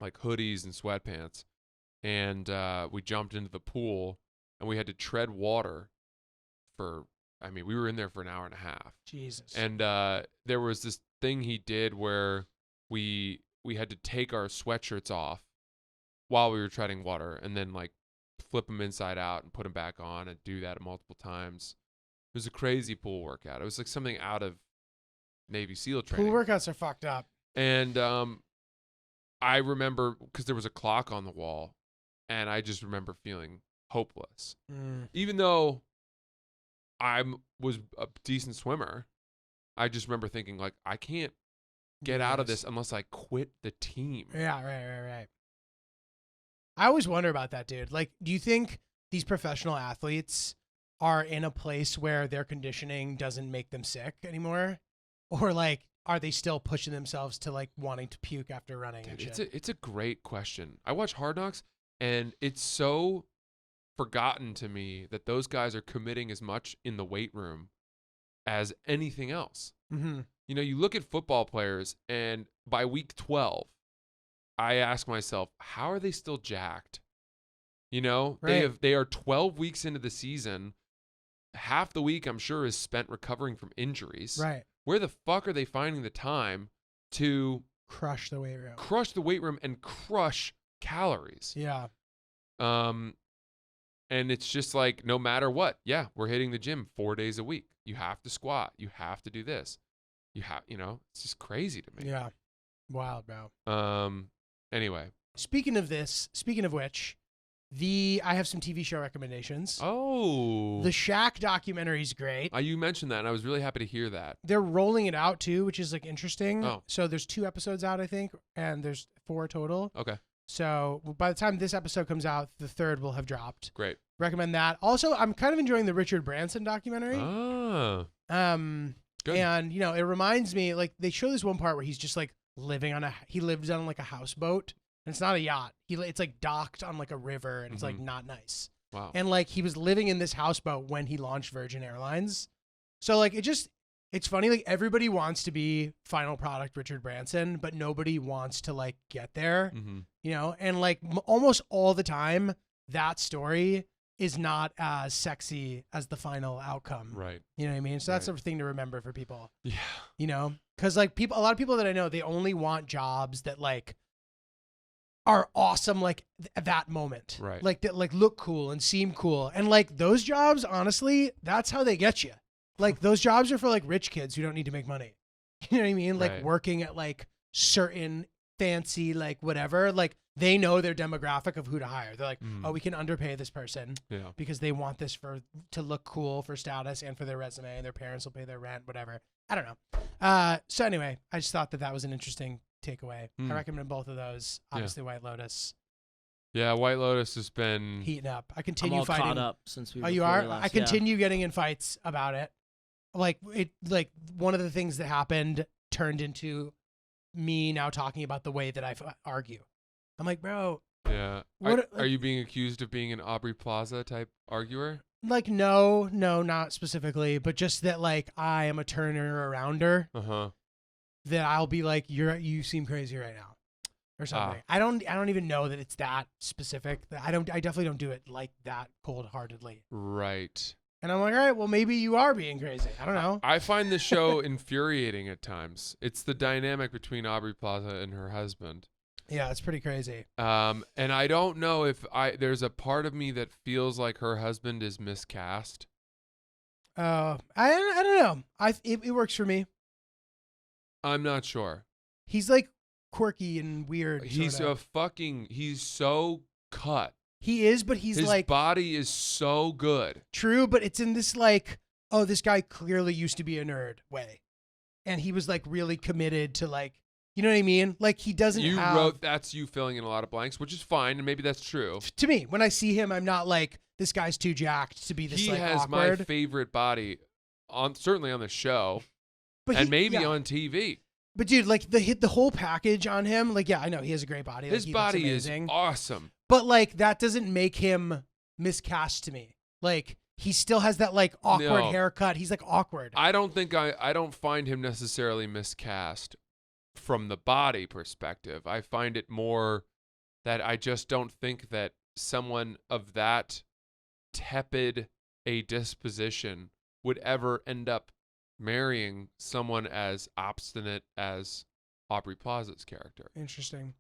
Speaker 3: like hoodies and sweatpants. And we jumped into the pool, and we had to tread water we were in there for an hour and a half.
Speaker 1: Jesus.
Speaker 3: And there was this thing he did where we had to take our sweatshirts off while we were treading water and then like flip them inside out and put them back on and do that multiple times. It was a crazy pool workout. It was like something out of Navy SEAL training.
Speaker 1: Pool workouts are fucked up.
Speaker 3: And I remember, because there was a clock on the wall, and I just remember feeling hopeless. Even though I was a decent swimmer, I just remember thinking, like, I can't get out of this unless I quit the team.
Speaker 1: Yeah, right. I always wonder about that, dude. Like, do you think these professional athletes are in a place where their conditioning doesn't make them sick anymore? Or, like, are they still pushing themselves to, like, wanting to puke after running and shit?
Speaker 3: It's a great question. I watch Hard Knocks, and it's so forgotten to me that those guys are committing as much in the weight room as anything else.
Speaker 1: Mm-hmm.
Speaker 3: You know, you look at football players, and by week 12, I ask myself, how are they still jacked? You know,
Speaker 1: Right.
Speaker 3: they are 12 weeks into the season. Half the week, I'm sure, is spent recovering from injuries.
Speaker 1: Right.
Speaker 3: Where the fuck are they finding the time to
Speaker 1: Crush the weight room.
Speaker 3: crush the weight room and crush calories?
Speaker 1: Yeah.
Speaker 3: And it's just like, no matter what, yeah, we're hitting the gym 4 days a week. You have to squat. You have to do this. It's just crazy to me.
Speaker 1: Yeah. Wild, bro.
Speaker 3: Anyway.
Speaker 1: Speaking of which, I have some TV show recommendations.
Speaker 3: Oh.
Speaker 1: The Shaq documentary is great.
Speaker 3: You mentioned that, and I was really happy to hear that.
Speaker 1: They're rolling it out too, which is like interesting.
Speaker 3: Oh.
Speaker 1: So there's 2 episodes out, I think, and there's 4 total.
Speaker 3: Okay.
Speaker 1: So by the time this episode comes out, the 3rd will have dropped.
Speaker 3: Great.
Speaker 1: Recommend that. Also, I'm kind of enjoying the Richard Branson documentary.
Speaker 3: Oh. Good.
Speaker 1: And it reminds me, like, they show this one part where he's just like he lives on like a houseboat, and it's not a yacht. It's like docked on like a river, and it's like not nice.
Speaker 3: Wow.
Speaker 1: And like he was living in this houseboat when he launched Virgin Airlines. So like it's funny, like everybody wants to be final product Richard Branson, but nobody wants to like get there, and like almost all the time that story is not as sexy as the final outcome.
Speaker 3: Right.
Speaker 1: You know what I mean? So that's a thing to remember for people.
Speaker 3: Yeah.
Speaker 1: Cause like a lot of people that I know, they only want jobs that like are awesome. Like at that moment,
Speaker 3: right.
Speaker 1: Like that, like look cool and seem cool. And like those jobs, honestly, that's how they get you. Like those jobs are for like rich kids who don't need to make money. You know what I mean? Like
Speaker 3: Right.
Speaker 1: working at like certain fancy, like whatever, like they know their demographic of who to hire. They're like, oh, we can underpay this person because they want this to look cool for status and for their resume, and their parents will pay their rent, whatever. I don't know. So anyway, I just thought that was an interesting takeaway. I recommend both of those. Obviously, White Lotus.
Speaker 3: Yeah, White Lotus has been
Speaker 1: Heating up. I
Speaker 4: I'm
Speaker 1: continue
Speaker 4: all
Speaker 1: fighting.
Speaker 4: caught up since we.
Speaker 1: Oh, you
Speaker 4: recorded
Speaker 1: are?
Speaker 4: last,
Speaker 1: I continue getting in fights about it. Like one of the things that happened turned into me now talking about the way that I argue. I'm like, bro.
Speaker 3: Yeah. Are you being accused of being an Aubrey Plaza type arguer?
Speaker 1: Like, no, not specifically, but just that like I am a turner arounder. That I'll be like, you seem crazy right now, or something. I don't even know that it's that specific. I definitely don't do it like that cold-heartedly.
Speaker 3: Right.
Speaker 1: And I'm like, all right, well, maybe you are being crazy. I don't know.
Speaker 3: I find the show infuriating at times. It's the dynamic between Aubrey Plaza and her husband.
Speaker 1: Yeah, it's pretty crazy.
Speaker 3: And I don't know if there's a part of me that feels like her husband is miscast.
Speaker 1: I don't know. It works for me.
Speaker 3: I'm not sure.
Speaker 1: He's like quirky and weird.
Speaker 3: He's he's so cut.
Speaker 1: He is, but his like
Speaker 3: body is so good.
Speaker 1: True, but it's in this like, oh, this guy clearly used to be a nerd way. And he was like really committed to like, you know what I mean? Like he doesn't
Speaker 3: wrote that's you filling in a lot of blanks, which is fine, and maybe that's true.
Speaker 1: To me, when I see him, I'm not like, this guy's too jacked to be this
Speaker 3: He
Speaker 1: like
Speaker 3: has
Speaker 1: awkward.
Speaker 3: my favorite body certainly on the show
Speaker 1: But
Speaker 3: and maybe
Speaker 1: yeah.
Speaker 3: on TV.
Speaker 1: But dude, like the whole package on him, like I know he has a great body.
Speaker 3: His
Speaker 1: like, he looks
Speaker 3: body is
Speaker 1: amazing.
Speaker 3: awesome.
Speaker 1: But like that doesn't make him miscast to me. Like he still has that like awkward
Speaker 3: No.
Speaker 1: haircut. He's like awkward.
Speaker 3: I don't find him necessarily miscast from the body perspective. I find it more that I just don't think that someone of that tepid a disposition would ever end up marrying someone as obstinate as Aubrey Plaza's character.
Speaker 1: Interesting.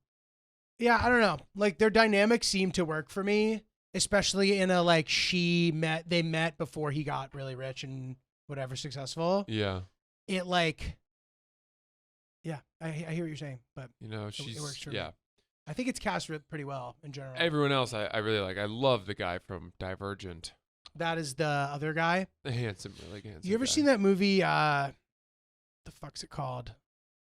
Speaker 1: Yeah, I don't know. Like their dynamics seem to work for me, especially in a like they met before he got really rich and whatever successful.
Speaker 3: Yeah.
Speaker 1: It like, yeah, I hear what you're saying, but
Speaker 3: You know,
Speaker 1: it works for me.
Speaker 3: yeah.
Speaker 1: I think it's cast pretty well in general.
Speaker 3: Everyone else I really like. I love the guy from Divergent.
Speaker 1: That is the other guy.
Speaker 3: The handsome, really handsome.
Speaker 1: You ever
Speaker 3: guy.
Speaker 1: seen that movie? The fuck's it called?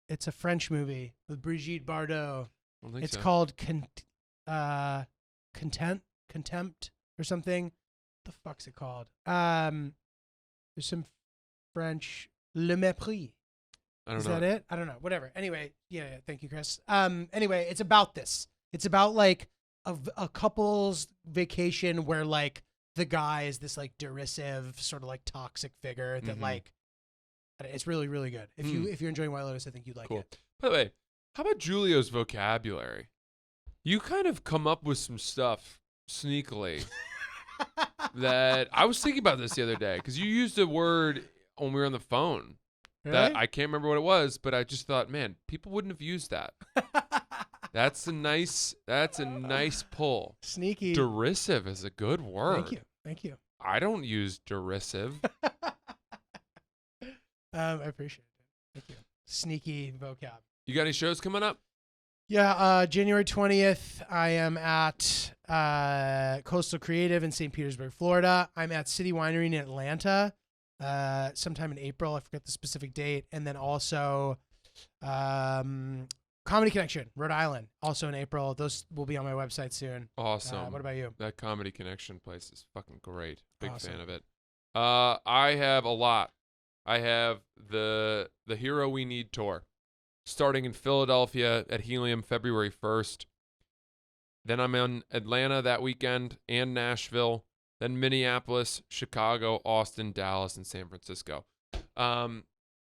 Speaker 1: It's a French movie with Brigitte Bardot.
Speaker 3: I don't think
Speaker 1: It's
Speaker 3: so.
Speaker 1: called Contempt or something. The fuck's it called? There's some French Le Mépris.
Speaker 3: I don't
Speaker 1: Is
Speaker 3: know.
Speaker 1: that it? I don't know. Whatever. Anyway, yeah. Thank you, Chris. Anyway, it's about this. It's about like a couple's vacation where like the guy is this like derisive, sort of like toxic figure that like. It's really, really good. If you're enjoying White Lotus, I think you'd like
Speaker 3: Cool.
Speaker 1: it.
Speaker 3: By the way, how about Julio's vocabulary? You kind of come up with some stuff sneakily that I was thinking about this the other day because you used a word when we were on the phone that
Speaker 1: Really?
Speaker 3: I can't remember what it was, but I just thought, man, people wouldn't have used that. That's a nice pull.
Speaker 1: Sneaky.
Speaker 3: Derisive is a good word.
Speaker 1: Thank you.
Speaker 3: I don't use derisive.
Speaker 1: I appreciate it. Thank you. Sneaky vocab.
Speaker 3: You got any shows coming up?
Speaker 1: Yeah, January 20th, I am at Coastal Creative in St. Petersburg, Florida. I'm at City Winery in Atlanta sometime in April. I forget the specific date. And then also Comedy Connection, Rhode Island, also in April. Those will be on my website soon.
Speaker 3: Awesome.
Speaker 1: What about you?
Speaker 3: That Comedy Connection place is fucking great. Big
Speaker 1: Awesome.
Speaker 3: fan of it. I have a lot. I have the Hero We Need tour, starting in Philadelphia at Helium February 1st. Then I'm in Atlanta that weekend and Nashville. Then Minneapolis, Chicago, Austin, Dallas, and San Francisco.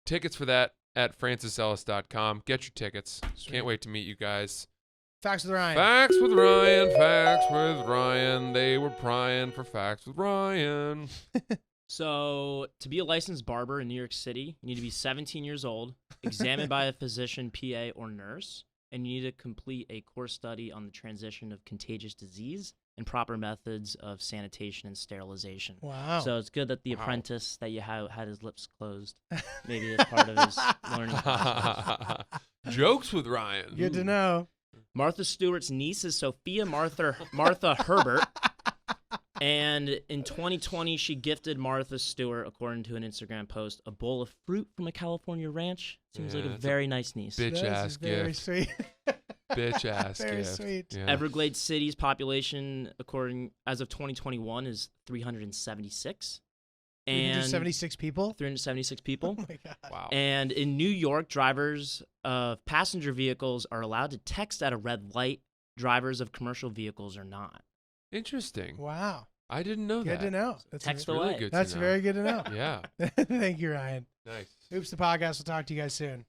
Speaker 3: Tickets for that at francisellis.com. Get your tickets.
Speaker 1: Sweet.
Speaker 3: Can't wait to meet you guys.
Speaker 1: Facts with Ryan.
Speaker 3: Facts with Ryan. Facts with Ryan. They were prying for Facts with Ryan.
Speaker 4: So, to be a licensed barber in New York City, you need to be 17 years old, examined by a physician, PA, or nurse, and you need to complete a course study on the transition of contagious disease and proper methods of sanitation and sterilization.
Speaker 1: Wow.
Speaker 4: So, it's good that the
Speaker 3: Wow.
Speaker 4: apprentice that you had his lips closed, maybe as part of his learning process.
Speaker 3: Jokes with Ryan.
Speaker 1: Good to know.
Speaker 4: Martha Stewart's niece is Sophia Martha Herbert. And in 2020, she gifted Martha Stewart, according to an Instagram post, a bowl of fruit from a California ranch. Seems like
Speaker 3: Yeah,
Speaker 4: a
Speaker 3: it's a
Speaker 4: very nice niece.
Speaker 3: bitch
Speaker 1: This
Speaker 3: ass
Speaker 1: is very
Speaker 3: gift.
Speaker 1: sweet.
Speaker 3: Bitch ass
Speaker 1: Very
Speaker 3: gift.
Speaker 1: sweet.
Speaker 3: Yeah.
Speaker 4: Everglades City's population, as of 2021, is 376. And
Speaker 1: 376 people?
Speaker 4: 376
Speaker 1: Oh
Speaker 4: people.
Speaker 1: my God.
Speaker 3: Wow.
Speaker 4: And in New York, drivers of passenger vehicles are allowed to text at a red light. Drivers of commercial vehicles are not.
Speaker 3: Interesting.
Speaker 1: Wow.
Speaker 3: I didn't know that.
Speaker 1: Good to know. That's
Speaker 4: Text
Speaker 3: Really
Speaker 4: away.
Speaker 3: good
Speaker 1: That's
Speaker 3: to know.
Speaker 1: very good to know.
Speaker 3: Yeah.
Speaker 1: Thank you, Ryan.
Speaker 3: Nice.
Speaker 1: Oops, the podcast. We'll talk to you guys soon.